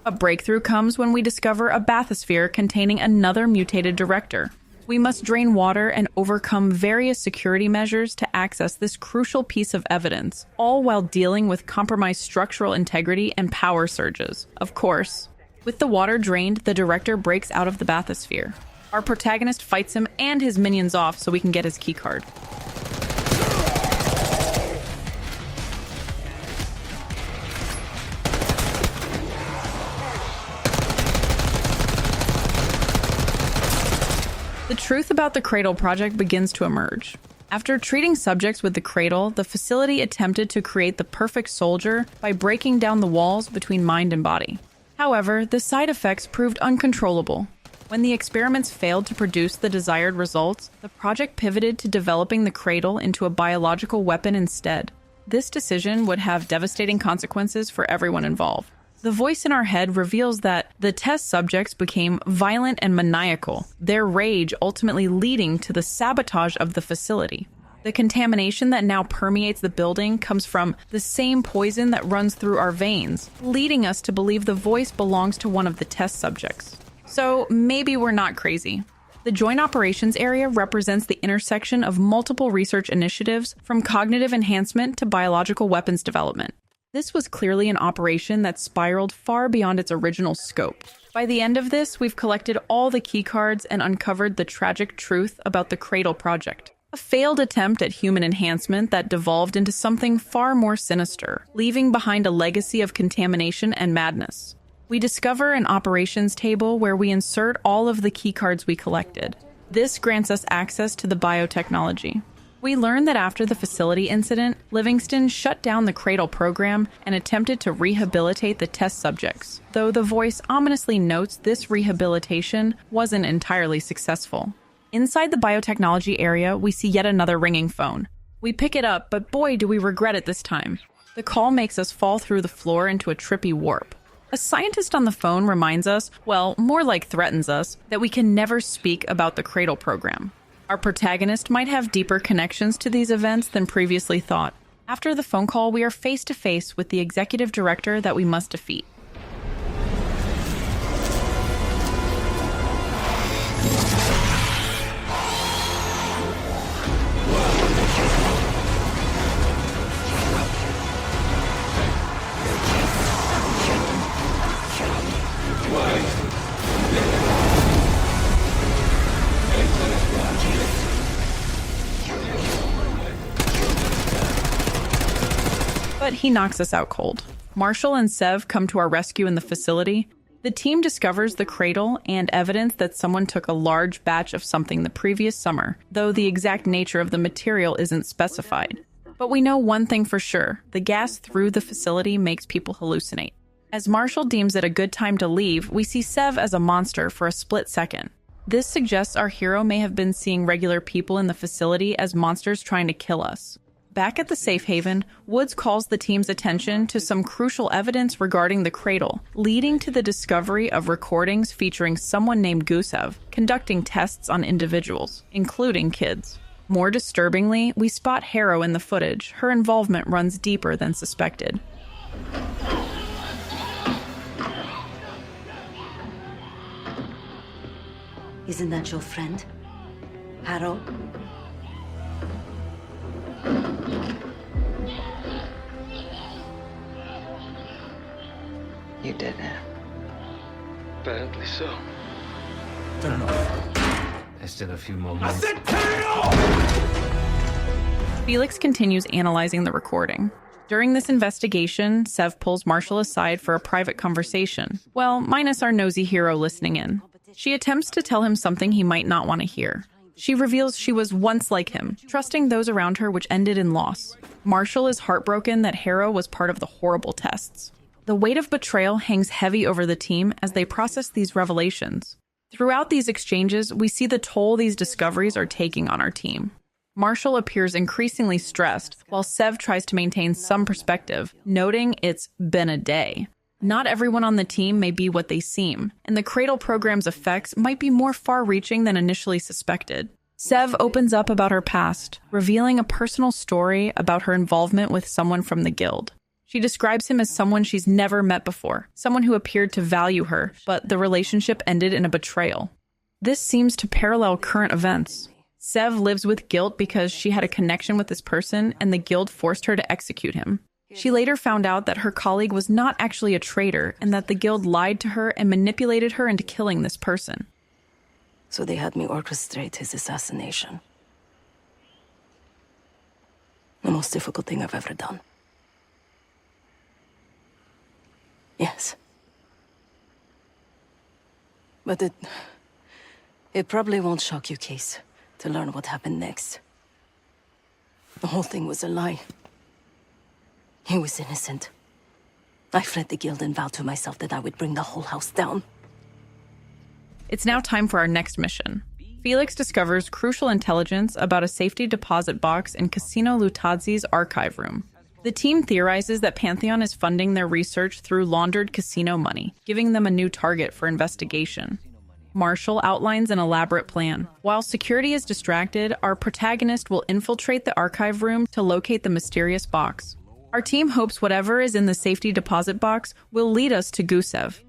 A breakthrough comes when we discover a bathysphere containing another mutated director. We must drain water and overcome various security measures to access this crucial piece of evidence, all while dealing with compromised structural integrity and power surges, of course. With the water drained, the director breaks out of the bathysphere. Our protagonist fights him and his minions off so we can get his keycard. The truth about the Cradle project begins to emerge. After treating subjects with the Cradle, the facility attempted to create the perfect soldier by breaking down the walls between mind and body. However, the side effects proved uncontrollable. When the experiments failed to produce the desired results, the project pivoted to developing the Cradle into a biological weapon instead. This decision would have devastating consequences for everyone involved. The voice in our head reveals that the test subjects became violent and maniacal, their rage ultimately leading to the sabotage of the facility. The contamination that now permeates the building comes from the same poison that runs through our veins, leading us to believe the voice belongs to one of the test subjects. So maybe we're not crazy. The Joint Operations area represents the intersection of multiple research initiatives, from cognitive enhancement to biological weapons development. This was clearly an operation that spiraled far beyond its original scope. By the end of this, we've collected all the keycards and uncovered the tragic truth about the Cradle project. A failed attempt at human enhancement that devolved into something far more sinister, leaving behind a legacy of contamination and madness. We discover an operations table where we insert all of the keycards we collected. This grants us access to the biotechnology. We learn that after the facility incident, Livingston shut down the Cradle program and attempted to rehabilitate the test subjects, though the voice ominously notes this rehabilitation wasn't entirely successful. Inside the biotechnology area, we see yet another ringing phone. We pick it up, but boy, do we regret it this time. The call makes us fall through the floor into a trippy warp. A scientist on the phone reminds us, well, more like threatens us, that we can never speak about the Cradle program. Our protagonist might have deeper connections to these events than previously thought. After the phone call, we are face to face with the executive director that we must defeat. But he knocks us out cold. Marshall and Sev come to our rescue in the facility. The team discovers the Cradle and evidence that someone took a large batch of something the previous summer, though the exact nature of the material isn't specified. But we know one thing for sure: the gas through the facility makes people hallucinate. As Marshall deems it a good time to leave, we see Sev as a monster for a split second. This suggests our hero may have been seeing regular people in the facility as monsters trying to kill us. Back at the safe haven, Woods calls the team's attention to some crucial evidence regarding the Cradle, leading to the discovery of recordings featuring someone named Gusev conducting tests on individuals, including kids. More disturbingly, we spot Harrow in the footage. Her involvement runs deeper than suspected. Isn't that your friend? Harrow? You did it. Badly so. Turn it off. There's still a few more minutes. I said turn it off! Felix continues analyzing the recording. During this investigation, Sev pulls Marshall aside for a private conversation. Well, minus our nosy hero listening in. She attempts to tell him something he might not want to hear. She reveals she was once like him, trusting those around her, which ended in loss. Marshall is heartbroken that Harrow was part of the horrible tests. The weight of betrayal hangs heavy over the team as they process these revelations. Throughout these exchanges, we see the toll these discoveries are taking on our team. Marshall appears increasingly stressed, while Sev tries to maintain some perspective, noting it's been a day. Not everyone on the team may be what they seem, and the Cradle program's effects might be more far-reaching than initially suspected. Sev opens up about her past, revealing a personal story about her involvement with someone from the Guild. She describes him as someone she's never met before, someone who appeared to value her, but the relationship ended in a betrayal. This seems to parallel current events. Sev lives with guilt because she had a connection with this person, and the Guild forced her to execute him. She later found out that her colleague was not actually a traitor, and that the Guild lied to her and manipulated her into killing this person. So they had me orchestrate his assassination. The most difficult thing I've ever done. Yes. But it probably won't shock you, Case, to learn what happened next. The whole thing was a lie. He was innocent. I fled the Guild and vowed to myself that I would bring the whole house down. It's now time for our next mission. Felix discovers crucial intelligence about a safety deposit box in Casino Lutazzi's archive room. The team theorizes that Pantheon is funding their research through laundered casino money, giving them a new target for investigation. Marshall outlines an elaborate plan. While security is distracted, our protagonist will infiltrate the archive room to locate the mysterious box. Our team hopes whatever is in the safety deposit box will lead us to Gusev.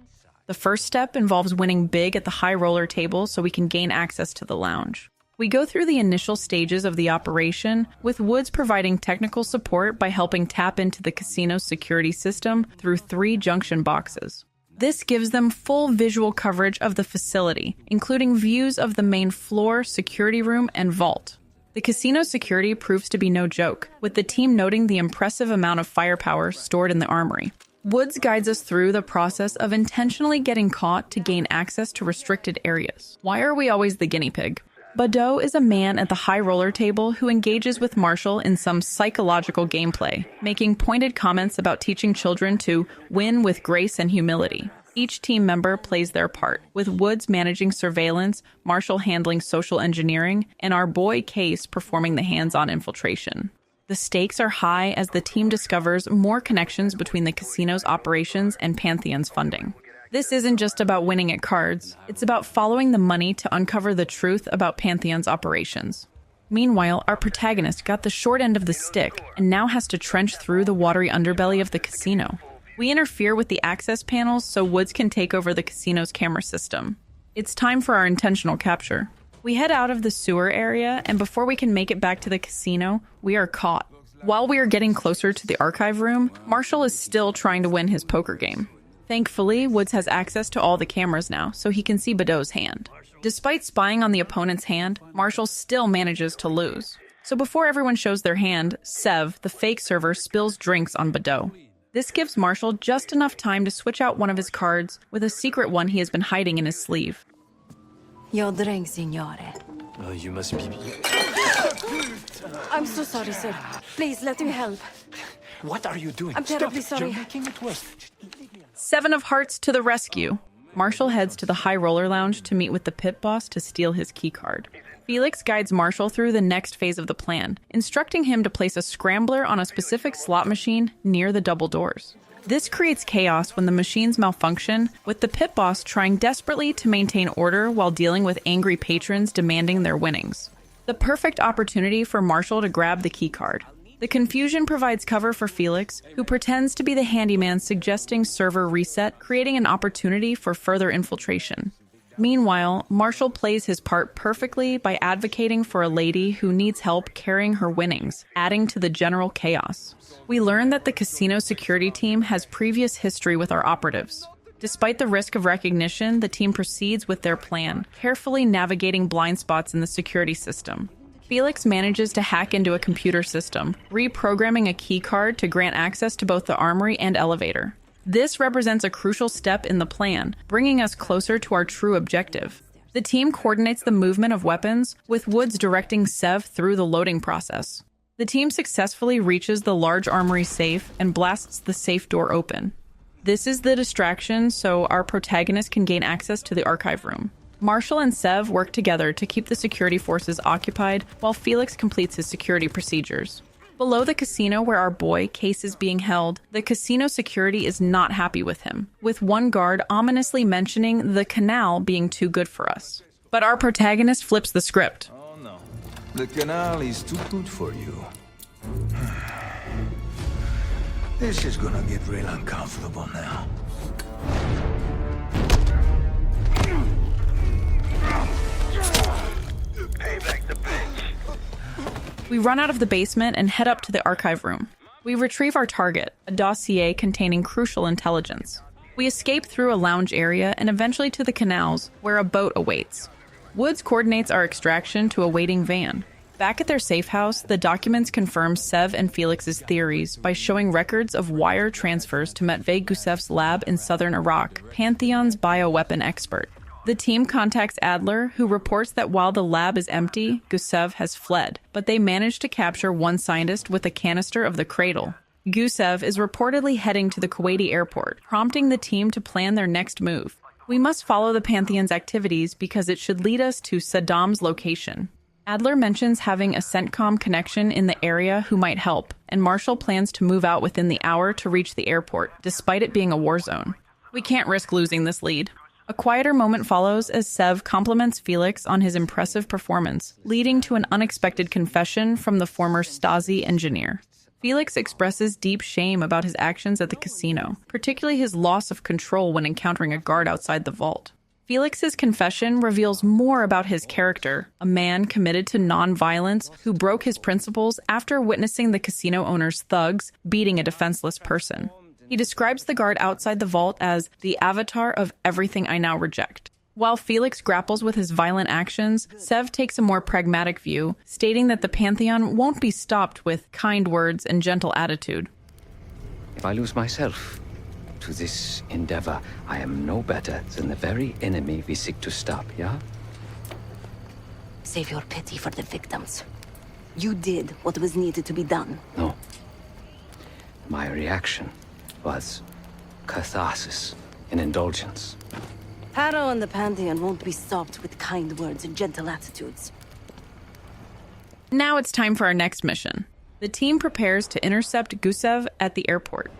The first step involves winning big at the high roller table so we can gain access to the lounge. We go through the initial stages of the operation, with Woods providing technical support by helping tap into the casino's security system through 3 junction boxes. This gives them full visual coverage of the facility, including views of the main floor, security room, and vault. The casino security proves to be no joke, with the team noting the impressive amount of firepower stored in the armory. Woods guides us through the process of intentionally getting caught to gain access to restricted areas. Why are we always the guinea pig? Badeau is a man at the high roller table who engages with Marshall in some psychological gameplay, making pointed comments about teaching children to win with grace and humility. Each team member plays their part, with Woods managing surveillance, Marshall handling social engineering, and our boy Case performing the hands-on infiltration. The stakes are high as the team discovers more connections between the casino's operations and Pantheon's funding. This isn't just about winning at cards, it's about following the money to uncover the truth about Pantheon's operations. Meanwhile, our protagonist got the short end of the stick and now has to trench through the watery underbelly of the casino. We interfere with the access panels so Woods can take over the casino's camera system. It's time for our intentional capture. We head out of the sewer area, and before we can make it back to the casino, we are caught. While we are getting closer to the archive room, Marshall is still trying to win his poker game. Thankfully, Woods has access to all the cameras now, so he can see Badeau's hand. Despite spying on the opponent's hand, Marshall still manages to lose. So before everyone shows their hand, Sev, the fake server, spills drinks on Badeau. This gives Marshall just enough time to switch out one of his cards with a secret one he has been hiding in his sleeve. Your drink, signore. You must be... I'm so sorry, sir. Please, let me help. What are you doing? I'm terribly Stop. sorry. You're making it worse. 7 of hearts to the rescue. Marshall heads to the high roller lounge to meet with the pit boss to steal his keycard. Felix guides Marshall through the next phase of the plan, instructing him to place a scrambler on a specific slot machine near the double doors. This creates chaos when the machines malfunction, with the pit boss trying desperately to maintain order while dealing with angry patrons demanding their winnings. The perfect opportunity for Marshall to grab the keycard. The confusion provides cover for Felix, who pretends to be the handyman suggesting server reset, creating an opportunity for further infiltration. Meanwhile, Marshall plays his part perfectly by advocating for a lady who needs help carrying her winnings, adding to the general chaos. We learn that the casino security team has previous history with our operatives. Despite the risk of recognition, the team proceeds with their plan, carefully navigating blind spots in the security system. Felix manages to hack into a computer system, reprogramming a keycard to grant access to both the armory and elevator. This represents a crucial step in the plan, bringing us closer to our true objective. The team coordinates the movement of weapons, with Woods directing Sev through the loading process. The team successfully reaches the large armory safe and blasts the safe door open. This is the distraction so our protagonist can gain access to the archive room. Marshall and Sev work together to keep the security forces occupied while Felix completes his security procedures. Below the casino where our boy, Case, is being held, the casino security is not happy with him, with one guard ominously mentioning the canal being too good for us. But our protagonist flips the script. Oh no, the canal is too good for you. This is gonna get real uncomfortable now. Payback the bitch. We run out of the basement and head up to the archive room. We retrieve our target, a dossier containing crucial intelligence. We escape through a lounge area and eventually to the canals, where a boat awaits. Woods coordinates our extraction to a waiting van. Back at their safe house, the documents confirm Sev and Felix's theories by showing records of wire transfers to Matvey Gusev's lab in southern Iraq, Pantheon's bioweapon expert. The team contacts Adler, who reports that while the lab is empty, Gusev has fled, but they manage to capture one scientist with a canister of the Cradle. Gusev is reportedly heading to the Kuwaiti airport, prompting the team to plan their next move. We must follow the Pantheon's activities because it should lead us to Saddam's location. Adler mentions having a CENTCOM connection in the area who might help, and Marshall plans to move out within the hour to reach the airport, despite it being a war zone. We can't risk losing this lead. A quieter moment follows as Sev compliments Felix on his impressive performance, leading to an unexpected confession from the former Stasi engineer. Felix expresses deep shame about his actions at the casino, particularly his loss of control when encountering a guard outside the vault. Felix's confession reveals more about his character, a man committed to non-violence who broke his principles after witnessing the casino owner's thugs beating a defenseless person. He describes the guard outside the vault as the avatar of everything I now reject. While Felix grapples with his violent actions, Sev takes a more pragmatic view, stating that the Pantheon won't be stopped with kind words and gentle attitude. If I lose myself to this endeavor, I am no better than the very enemy we seek to stop, yeah? Save your pity for the victims. You did what was needed to be done. No. My reaction was catharsis and indulgence. Harrow and the Pantheon won't be stopped with kind words and gentle attitudes. Now it's time for our next mission. The team prepares to intercept Gusev at the airport.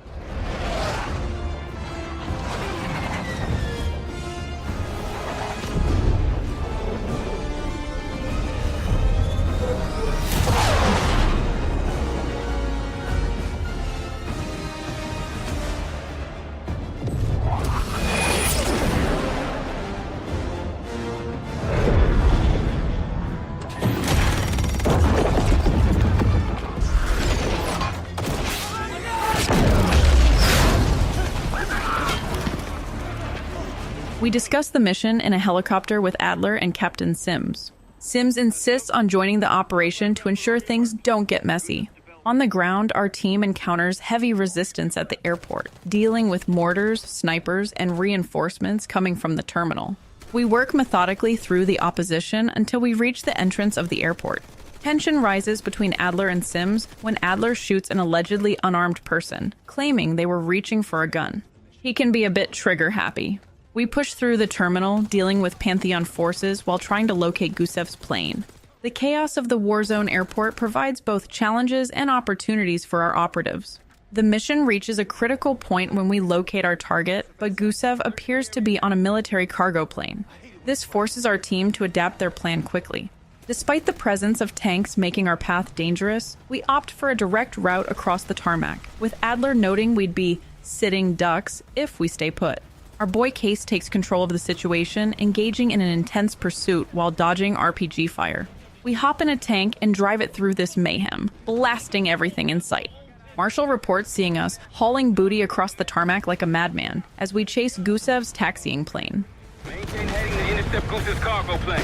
We discuss the mission in a helicopter with Adler and Captain Sims. Sims insists on joining the operation to ensure things don't get messy. On the ground, our team encounters heavy resistance at the airport, dealing with mortars, snipers, and reinforcements coming from the terminal. We work methodically through the opposition until we reach the entrance of the airport. Tension rises between Adler and Sims when Adler shoots an allegedly unarmed person, claiming they were reaching for a gun. He can be a bit trigger-happy. We push through the terminal, dealing with Pantheon forces while trying to locate Gusev's plane. The chaos of the war zone airport provides both challenges and opportunities for our operatives. The mission reaches a critical point when we locate our target, but Gusev appears to be on a military cargo plane. This forces our team to adapt their plan quickly. Despite the presence of tanks making our path dangerous, we opt for a direct route across the tarmac, with Adler noting we'd be sitting ducks if we stay put. Our boy Case takes control of the situation, engaging in an intense pursuit while dodging RPG fire. We hop in a tank and drive it through this mayhem, blasting everything in sight. Marshall reports seeing us hauling booty across the tarmac like a madman as we chase Gusev's taxiing plane. Maintain heading to intercept Gusev's cargo plane.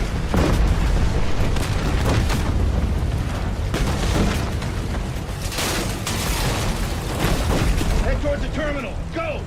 Head towards the terminal. Go!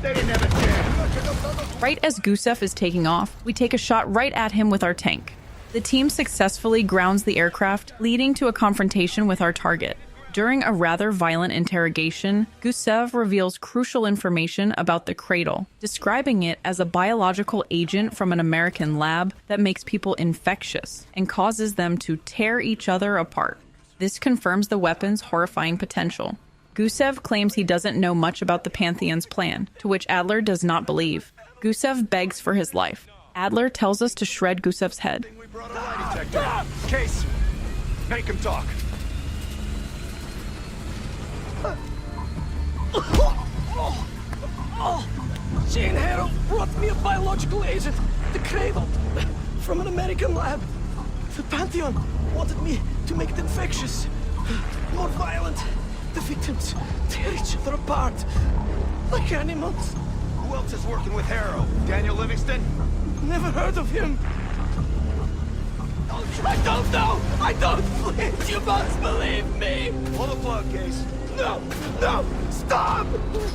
They didn't have a chance. Right as Gusev is taking off, we take a shot right at him with our tank. The team successfully grounds the aircraft, leading to a confrontation with our target. During a rather violent interrogation, Gusev reveals crucial information about the Cradle, describing it as a biological agent from an American lab that makes people infectious and causes them to tear each other apart. This confirms the weapon's horrifying potential. Gusev claims he doesn't know much about the Pantheon's plan, to which Adler does not believe. Gusev begs for his life. Adler tells us to shred Gusev's head. Case, make him talk. Jane Harrow brought me a biological agent, the Cradle, from an American lab. The Pantheon wanted me to make it infectious, more violent. The victims tear each other apart, like animals. Who else is working with Harrow? Daniel Livingston? Never heard of him. I don't know! I don't! Please, you must believe me! Pull the plug, Case. No! No! Stop!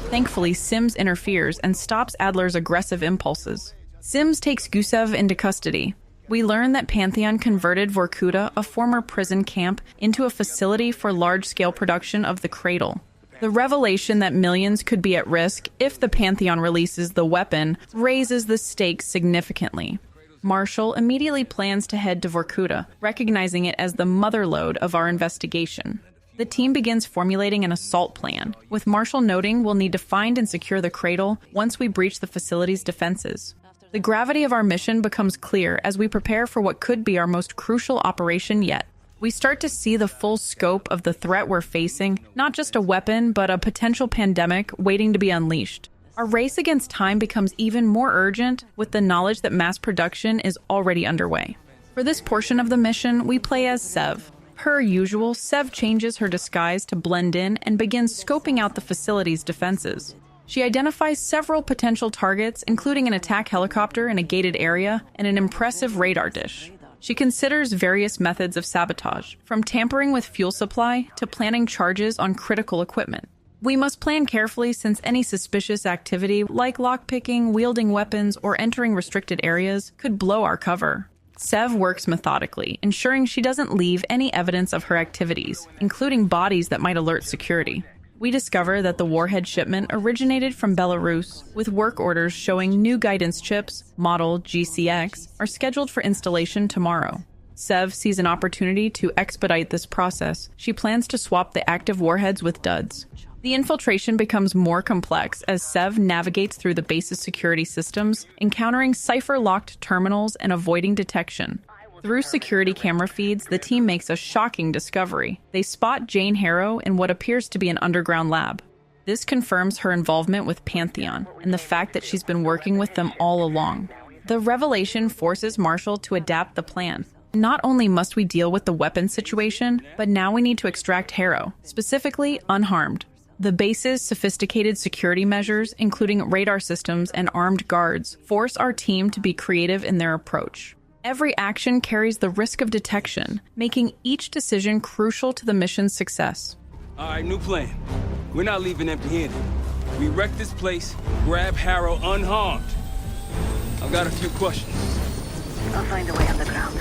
Thankfully, Sims interferes and stops Adler's aggressive impulses. Sims takes Gusev into custody. We learn that Pantheon converted Vorkuta, a former prison camp, into a facility for large-scale production of the Cradle. The revelation that millions could be at risk if the Pantheon releases the weapon raises the stakes significantly. Marshall immediately plans to head to Vorkuta, recognizing it as the motherlode of our investigation. The team begins formulating an assault plan, with Marshall noting we'll need to find and secure the Cradle once we breach the facility's defenses. The gravity of our mission becomes clear as we prepare for what could be our most crucial operation yet. We start to see the full scope of the threat we're facing, not just a weapon, but a potential pandemic waiting to be unleashed. Our race against time becomes even more urgent with the knowledge that mass production is already underway. For this portion of the mission, we play as Sev. Per usual, Sev changes her disguise to blend in and begins scoping out the facility's defenses. She identifies several potential targets, including an attack helicopter in a gated area and an impressive radar dish. She considers various methods of sabotage, from tampering with fuel supply to planning charges on critical equipment. We must plan carefully since any suspicious activity, like lockpicking, wielding weapons, or entering restricted areas, could blow our cover. Sev works methodically, ensuring she doesn't leave any evidence of her activities, including bodies that might alert security. We discover that the warhead shipment originated from Belarus, with work orders showing new guidance chips, model GCX, are scheduled for installation tomorrow. Sev sees an opportunity to expedite this process. She plans to swap the active warheads with duds. The infiltration becomes more complex as Sev navigates through the base's security systems, encountering cipher-locked terminals and avoiding detection. Through security camera feeds, the team makes a shocking discovery. They spot Jane Harrow in what appears to be an underground lab. This confirms her involvement with Pantheon and the fact that she's been working with them all along. The revelation forces Marshall to adapt the plan. Not only must we deal with the weapons situation, but now we need to extract Harrow, specifically unharmed. The base's sophisticated security measures, including radar systems and armed guards, force our team to be creative in their approach. Every action carries the risk of detection, making each decision crucial to the mission's success. All right, new plan. We're not leaving empty-handed. We wreck this place, grab Harrow unharmed. I've got a few questions. I'll find a way underground.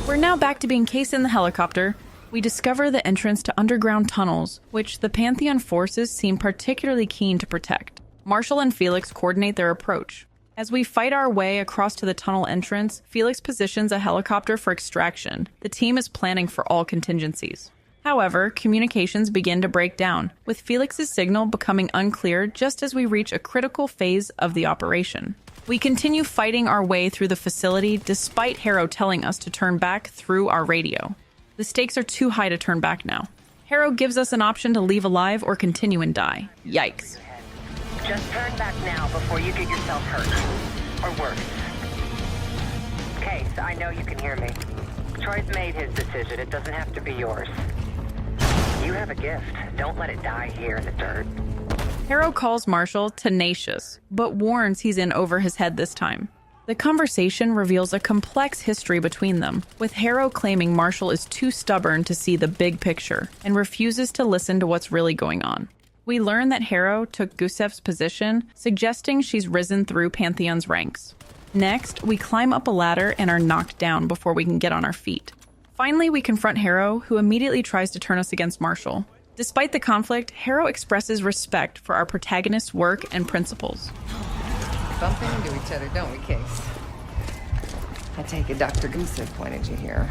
We're now back to being cased in the helicopter. We discover the entrance to underground tunnels, which the Pantheon forces seem particularly keen to protect. Marshall and Felix coordinate their approach. As we fight our way across to the tunnel entrance, Felix positions a helicopter for extraction. The team is planning for all contingencies. However, communications begin to break down, with Felix's signal becoming unclear just as we reach a critical phase of the operation. We continue fighting our way through the facility despite Harrow telling us to turn back through our radio. The stakes are too high to turn back now. Harrow gives us an option to leave alive or continue and die. Yikes. Just turn back now before you get yourself hurt. Or worse. Case, I know you can hear me. Troy's made his decision. It doesn't have to be yours. You have a gift. Don't let it die here in the dirt. Harrow calls Marshall tenacious, but warns he's in over his head this time. The conversation reveals a complex history between them, with Harrow claiming Marshall is too stubborn to see the big picture and refuses to listen to what's really going on. We learn that Harrow took Gusev's position, suggesting she's risen through Pantheon's ranks. Next, we climb up a ladder and are knocked down before we can get on our feet. Finally, we confront Harrow, who immediately tries to turn us against Marshall. Despite the conflict, Harrow expresses respect for our protagonist's work and principles. Bumping into each other, don't we, Case? I take it Dr. Gusev pointed you here.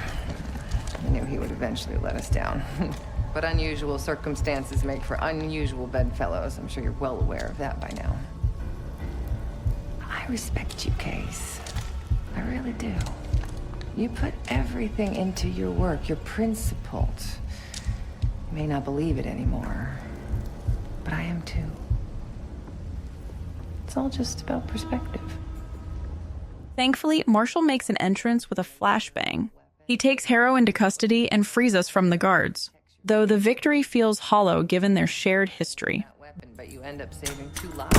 I knew he would eventually let us down. But unusual circumstances make for unusual bedfellows. I'm sure you're well aware of that by now. I respect you, Case. I really do. You put everything into your work. You're principled. You may not believe it anymore, but I am too. It's all just about perspective. Thankfully, Marshall makes an entrance with a flashbang. He takes Harrow into custody and frees us from the guards, though the victory feels hollow given their shared history. But you end up saving 2 lives.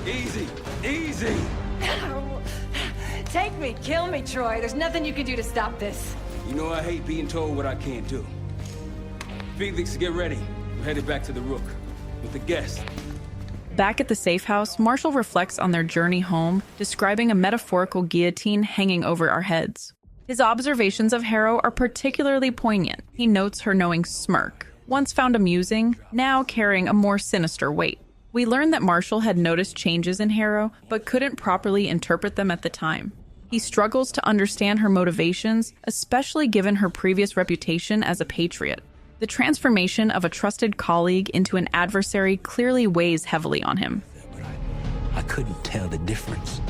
Easy, easy. Take me, kill me, Troy. There's nothing you can do to stop this. You know I hate being told what I can't do. Felix, get ready. We're headed back to the Rook with the guests. Back at the safe house, Marshall reflects on their journey home, describing a metaphorical guillotine hanging over our heads. His observations of Harrow are particularly poignant. He notes her knowing smirk, once found amusing, now carrying a more sinister weight. We learn that Marshall had noticed changes in Harrow, but couldn't properly interpret them at the time. He struggles to understand her motivations, especially given her previous reputation as a patriot. The transformation of a trusted colleague into an adversary clearly weighs heavily on him. I couldn't tell the difference.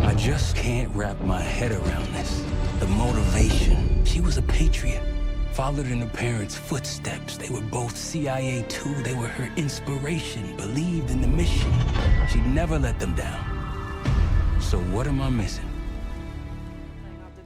I just can't wrap my head around this. The motivation. She was a patriot. Followed in her parents' footsteps. They were both CIA too. They were her inspiration. Believed in the mission. She never let them down. So what am I missing?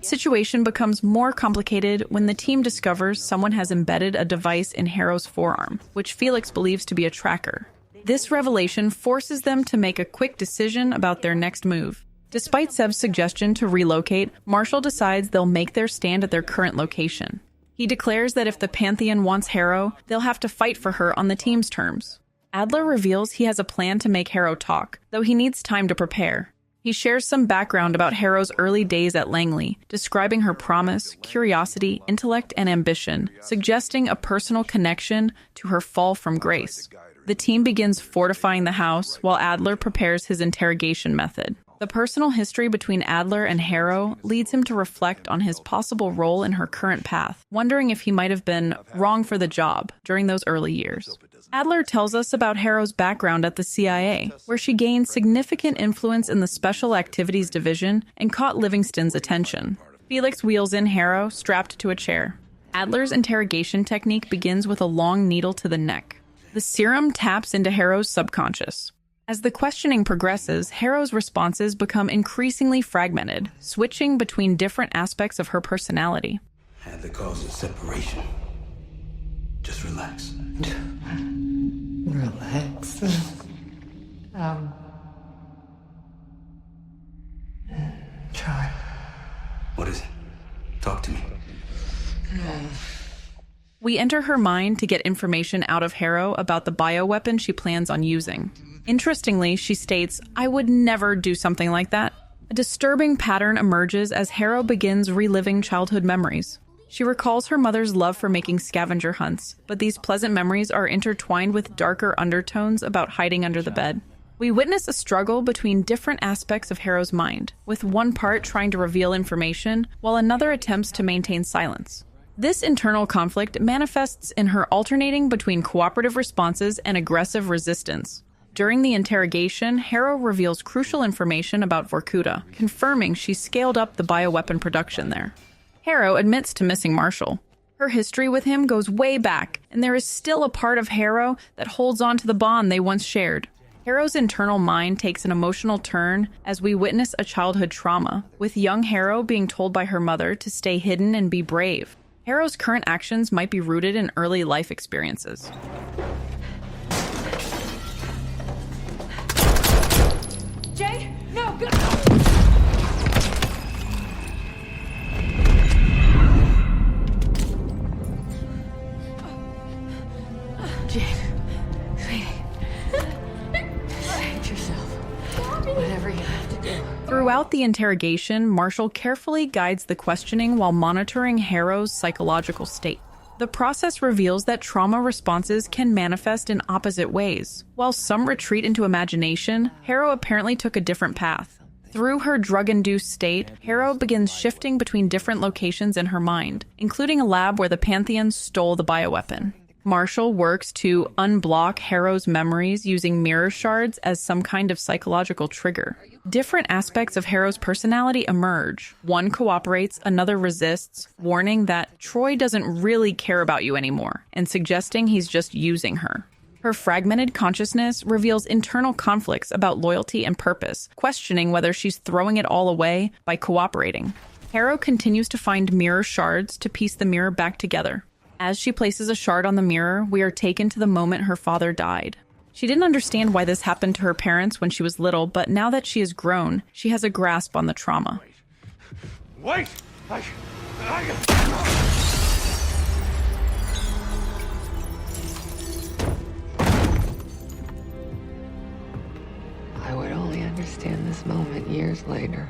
situation becomes more complicated when the team discovers someone has embedded a device in Harrow's forearm, which Felix believes to be a tracker. This revelation forces them to make a quick decision about their next move. Despite Seb's suggestion to relocate, Marshall decides they'll make their stand at their current location. He declares that if the Pantheon wants Harrow, they'll have to fight for her on the team's terms. Adler reveals he has a plan to make Harrow talk, though he needs time to prepare. He shares some background about Harrow's early days at Langley, describing her promise, curiosity, intellect, and ambition, suggesting a personal connection to her fall from grace. The team begins fortifying the house while Adler prepares his interrogation method. The personal history between Adler and Harrow leads him to reflect on his possible role in her current path, wondering if he might have been wrong for the job during those early years. Adler tells us about Harrow's background at the CIA, where she gained significant influence in the Special Activities Division and caught Livingston's attention. Felix wheels in Harrow, strapped to a chair. Adler's interrogation technique begins with a long needle to the neck. The serum taps into Harrow's subconscious. As the questioning progresses, Harrow's responses become increasingly fragmented, switching between different aspects of her personality. Adler calls it separation. Just relax. Relax. Try. What is it? Talk to me. We enter her mind to get information out of Harrow about the bioweapon she plans on using. Interestingly, she states, "I would never do something like that." A disturbing pattern emerges as Harrow begins reliving childhood memories. She recalls her mother's love for making scavenger hunts, but these pleasant memories are intertwined with darker undertones about hiding under the bed. We witness a struggle between different aspects of Harrow's mind, with one part trying to reveal information, while another attempts to maintain silence. This internal conflict manifests in her alternating between cooperative responses and aggressive resistance. During the interrogation, Harrow reveals crucial information about Vorkuta, confirming she scaled up the bioweapon production there. Harrow admits to missing Marshall. Her history with him goes way back, and there is still a part of Harrow that holds on to the bond they once shared. Harrow's internal mind takes an emotional turn as we witness a childhood trauma, with young Harrow being told by her mother to stay hidden and be brave. Harrow's current actions might be rooted in early life experiences. Jane, no, go! Jane, sweetie, save yourself. Whatever you have to do. Throughout the interrogation, Marshall carefully guides the questioning while monitoring Harrow's psychological state. The process reveals that trauma responses can manifest in opposite ways. While some retreat into imagination, Harrow apparently took a different path. Through her drug-induced state, Harrow begins shifting between different locations in her mind, including a lab where the Pantheon stole the bioweapon. Marshall works to unblock Harrow's memories using mirror shards as some kind of psychological trigger. Different aspects of Harrow's personality emerge. One cooperates, another resists, warning that Troy doesn't really care about you anymore, and suggesting he's just using her. Her fragmented consciousness reveals internal conflicts about loyalty and purpose, questioning whether she's throwing it all away by cooperating. Harrow continues to find mirror shards to piece the mirror back together. As she places a shard on the mirror, we are taken to the moment her father died. She didn't understand why this happened to her parents when she was little, but now that she is grown, she has a grasp on the trauma. Wait! I would only understand this moment years later.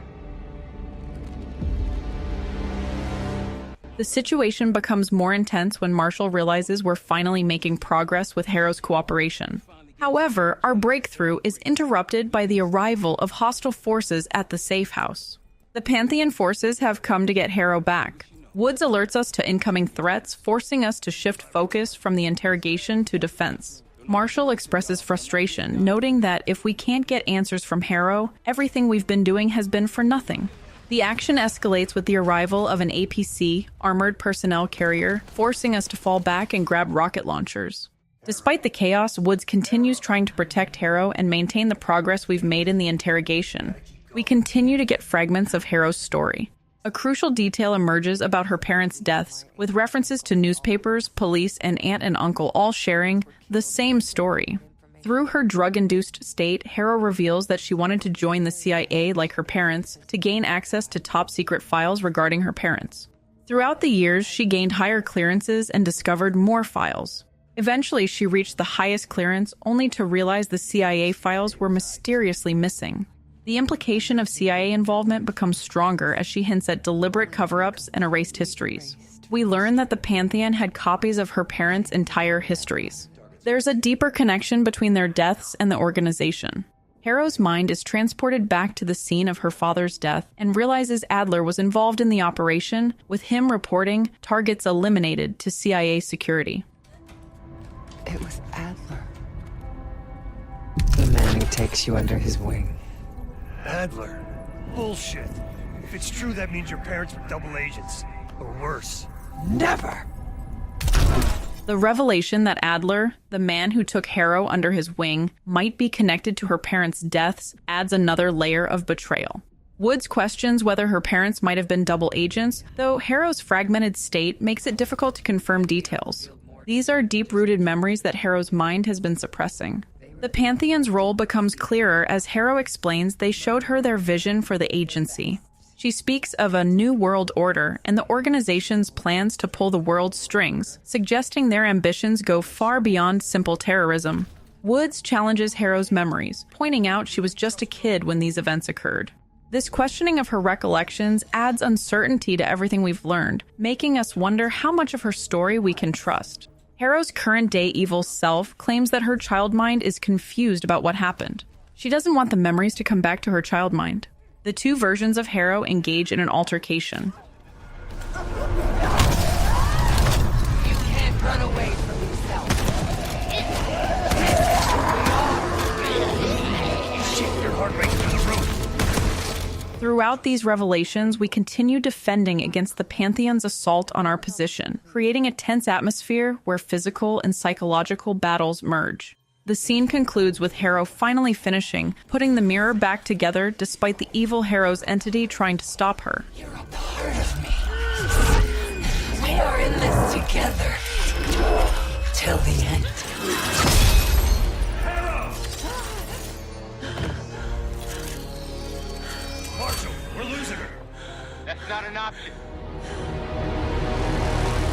The situation becomes more intense when Marshall realizes we're finally making progress with Harrow's cooperation. However, our breakthrough is interrupted by the arrival of hostile forces at the safe house. The Pantheon forces have come to get Harrow back. Woods alerts us to incoming threats, forcing us to shift focus from the interrogation to defense. Marshall expresses frustration, noting that if we can't get answers from Harrow, everything we've been doing has been for nothing. The action escalates with the arrival of an APC, armored personnel carrier, forcing us to fall back and grab rocket launchers. Despite the chaos, Woods continues trying to protect Harrow and maintain the progress we've made in the interrogation. We continue to get fragments of Harrow's story. A crucial detail emerges about her parents' deaths, with references to newspapers, police, and aunt and uncle all sharing the same story. Through her drug-induced state, Harrow reveals that she wanted to join the CIA like her parents to gain access to top-secret files regarding her parents. Throughout the years, she gained higher clearances and discovered more files. Eventually, she reached the highest clearance only to realize the CIA files were mysteriously missing. The implication of CIA involvement becomes stronger as she hints at deliberate cover-ups and erased histories. We learn that the Pantheon had copies of her parents' entire histories. There's a deeper connection between their deaths and the organization. Harrow's mind is transported back to the scene of her father's death and realizes Adler was involved in the operation, with him reporting targets eliminated to CIA security. It was Adler. The man who takes you under his wing. Adler? Bullshit. If it's true, that means your parents were double agents. Or worse. Never! The revelation that Adler, the man who took Harrow under his wing, might be connected to her parents' deaths adds another layer of betrayal. Woods questions whether her parents might have been double agents, though Harrow's fragmented state makes it difficult to confirm details. These are deep-rooted memories that Harrow's mind has been suppressing. The Pantheon's role becomes clearer as Harrow explains they showed her their vision for the agency. She speaks of a new world order and the organization's plans to pull the world's strings, suggesting their ambitions go far beyond simple terrorism. Woods challenges Harrow's memories, pointing out she was just a kid when these events occurred. This questioning of her recollections adds uncertainty to everything we've learned, making us wonder how much of her story we can trust. Harrow's current-day evil self claims that her child mind is confused about what happened. She doesn't want the memories to come back to her child mind. The two versions of Harrow engage in an altercation. You can't run away from yourself. Shit, your heart rate through the roof. Throughout these revelations, we continue defending against the Pantheon's assault on our position, creating a tense atmosphere where physical and psychological battles merge. The scene concludes with Harrow finally finishing, putting the mirror back together despite the evil Harrow's entity trying to stop her. You're a part of me. We are in this together. Till the end. Harrow! Marshall, we're losing her. That's not an option.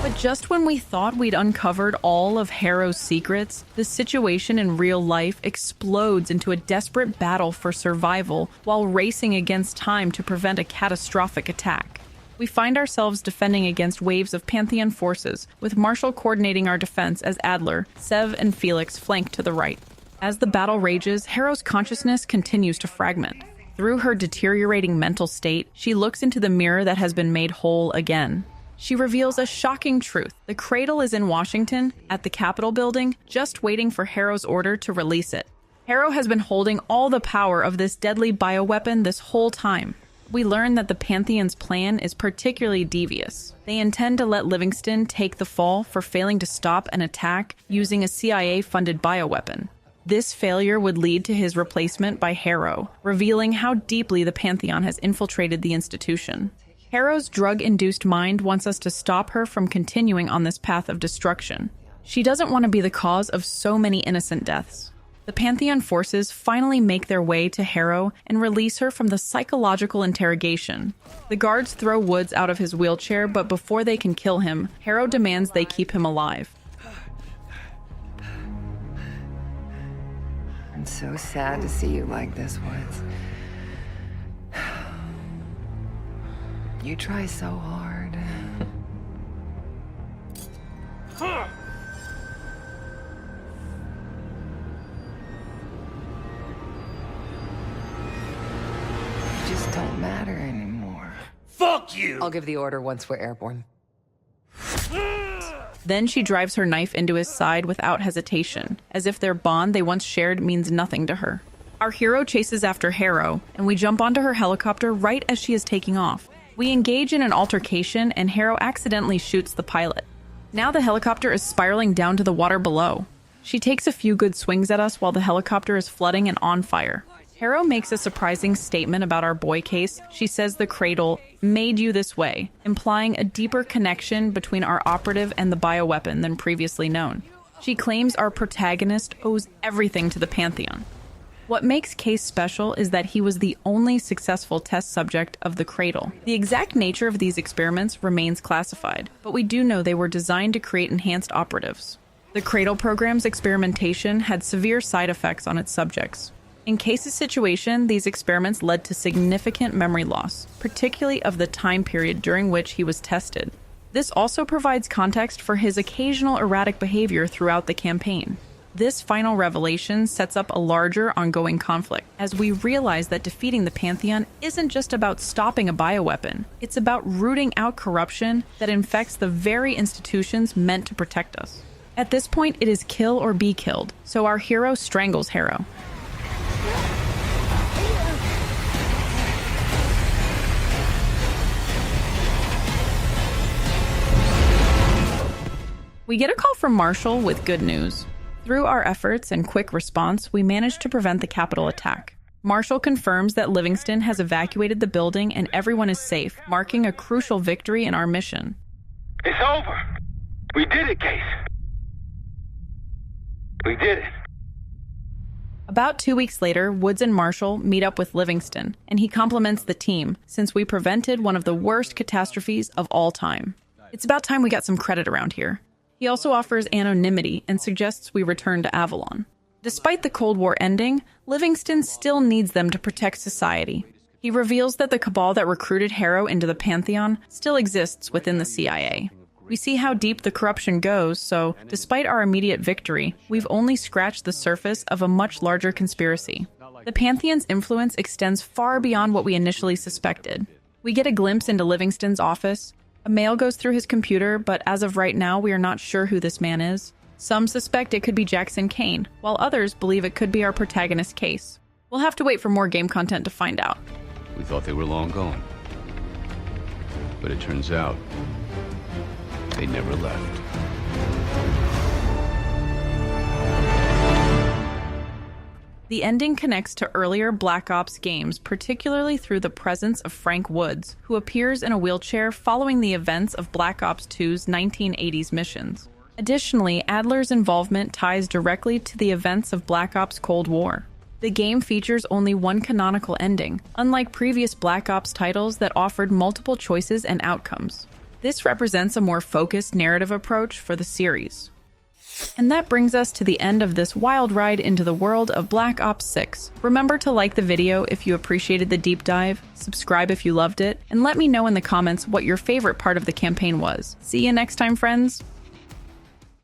But just when we thought we'd uncovered all of Harrow's secrets, the situation in real life explodes into a desperate battle for survival while racing against time to prevent a catastrophic attack. We find ourselves defending against waves of Pantheon forces, with Marshall coordinating our defense as Adler, Sev, and Felix flank to the right. As the battle rages, Harrow's consciousness continues to fragment. Through her deteriorating mental state, she looks into the mirror that has been made whole again. She reveals a shocking truth. The Cradle is in Washington, at the Capitol building, just waiting for Harrow's order to release it. Harrow has been holding all the power of this deadly bioweapon this whole time. We learn that the Pantheon's plan is particularly devious. They intend to let Livingston take the fall for failing to stop an attack using a CIA-funded bioweapon. This failure would lead to his replacement by Harrow, revealing how deeply the Pantheon has infiltrated the institution. Harrow's drug-induced mind wants us to stop her from continuing on this path of destruction. She doesn't want to be the cause of so many innocent deaths. The Pantheon forces finally make their way to Harrow and release her from the psychological interrogation. The guards throw Woods out of his wheelchair, but before they can kill him, Harrow demands they keep him alive. I'm so sad to see you like this, Woods. You try so hard. You just don't matter anymore. Fuck you! I'll give the order once we're airborne. Then she drives her knife into his side without hesitation, as if their bond they once shared means nothing to her. Our hero chases after Harrow, and we jump onto her helicopter right as she is taking off. We engage in an altercation, and Harrow accidentally shoots the pilot. Now the helicopter is spiraling down to the water below. She takes a few good swings at us while the helicopter is flooding and on fire. Harrow makes a surprising statement about our boy case. She says the Cradle made you this way, implying a deeper connection between our operative and the bioweapon than previously known. She claims our protagonist owes everything to the Pantheon. What makes Case special is that he was the only successful test subject of the Cradle. The exact nature of these experiments remains classified, but we do know they were designed to create enhanced operatives. The Cradle program's experimentation had severe side effects on its subjects. In Case's situation, these experiments led to significant memory loss, particularly of the time period during which he was tested. This also provides context for his occasional erratic behavior throughout the campaign. This final revelation sets up a larger ongoing conflict, as we realize that defeating the Pantheon isn't just about stopping a bioweapon, it's about rooting out corruption that infects the very institutions meant to protect us. At this point, it is kill or be killed, so our hero strangles Harrow. We get a call from Marshall with good news. Through our efforts and quick response, we managed to prevent the Capitol attack. Marshall confirms that Livingston has evacuated the building and everyone is safe, marking a crucial victory in our mission. It's over. We did it, Case. We did it. About 2 weeks later, Woods and Marshall meet up with Livingston, and he compliments the team, since we prevented one of the worst catastrophes of all time. It's about time we got some credit around here. He also offers anonymity and suggests we return to Avalon. Despite the Cold War ending, Livingston still needs them to protect society. He reveals that the cabal that recruited Harrow into the Pantheon still exists within the CIA. We see how deep the corruption goes, so despite our immediate victory, we've only scratched the surface of a much larger conspiracy. The Pantheon's influence extends far beyond what we initially suspected. We get a glimpse into Livingston's office. A mail goes through his computer, but as of right now, we are not sure who this man is. Some suspect it could be Jackson Kane, while others believe it could be our protagonist Case. We'll have to wait for more game content to find out. We thought they were long gone. But it turns out, they never left. The ending connects to earlier Black Ops games, particularly through the presence of Frank Woods, who appears in a wheelchair following the events of Black Ops 2's 1980s missions. Additionally, Adler's involvement ties directly to the events of Black Ops Cold War. The game features only one canonical ending, unlike previous Black Ops titles that offered multiple choices and outcomes. This represents a more focused narrative approach for the series. And that brings us to the end of this wild ride into the world of Black Ops 6. Remember to like the video if you appreciated the deep dive, subscribe if you loved it, and let me know in the comments what your favorite part of the campaign was. See you next time, friends!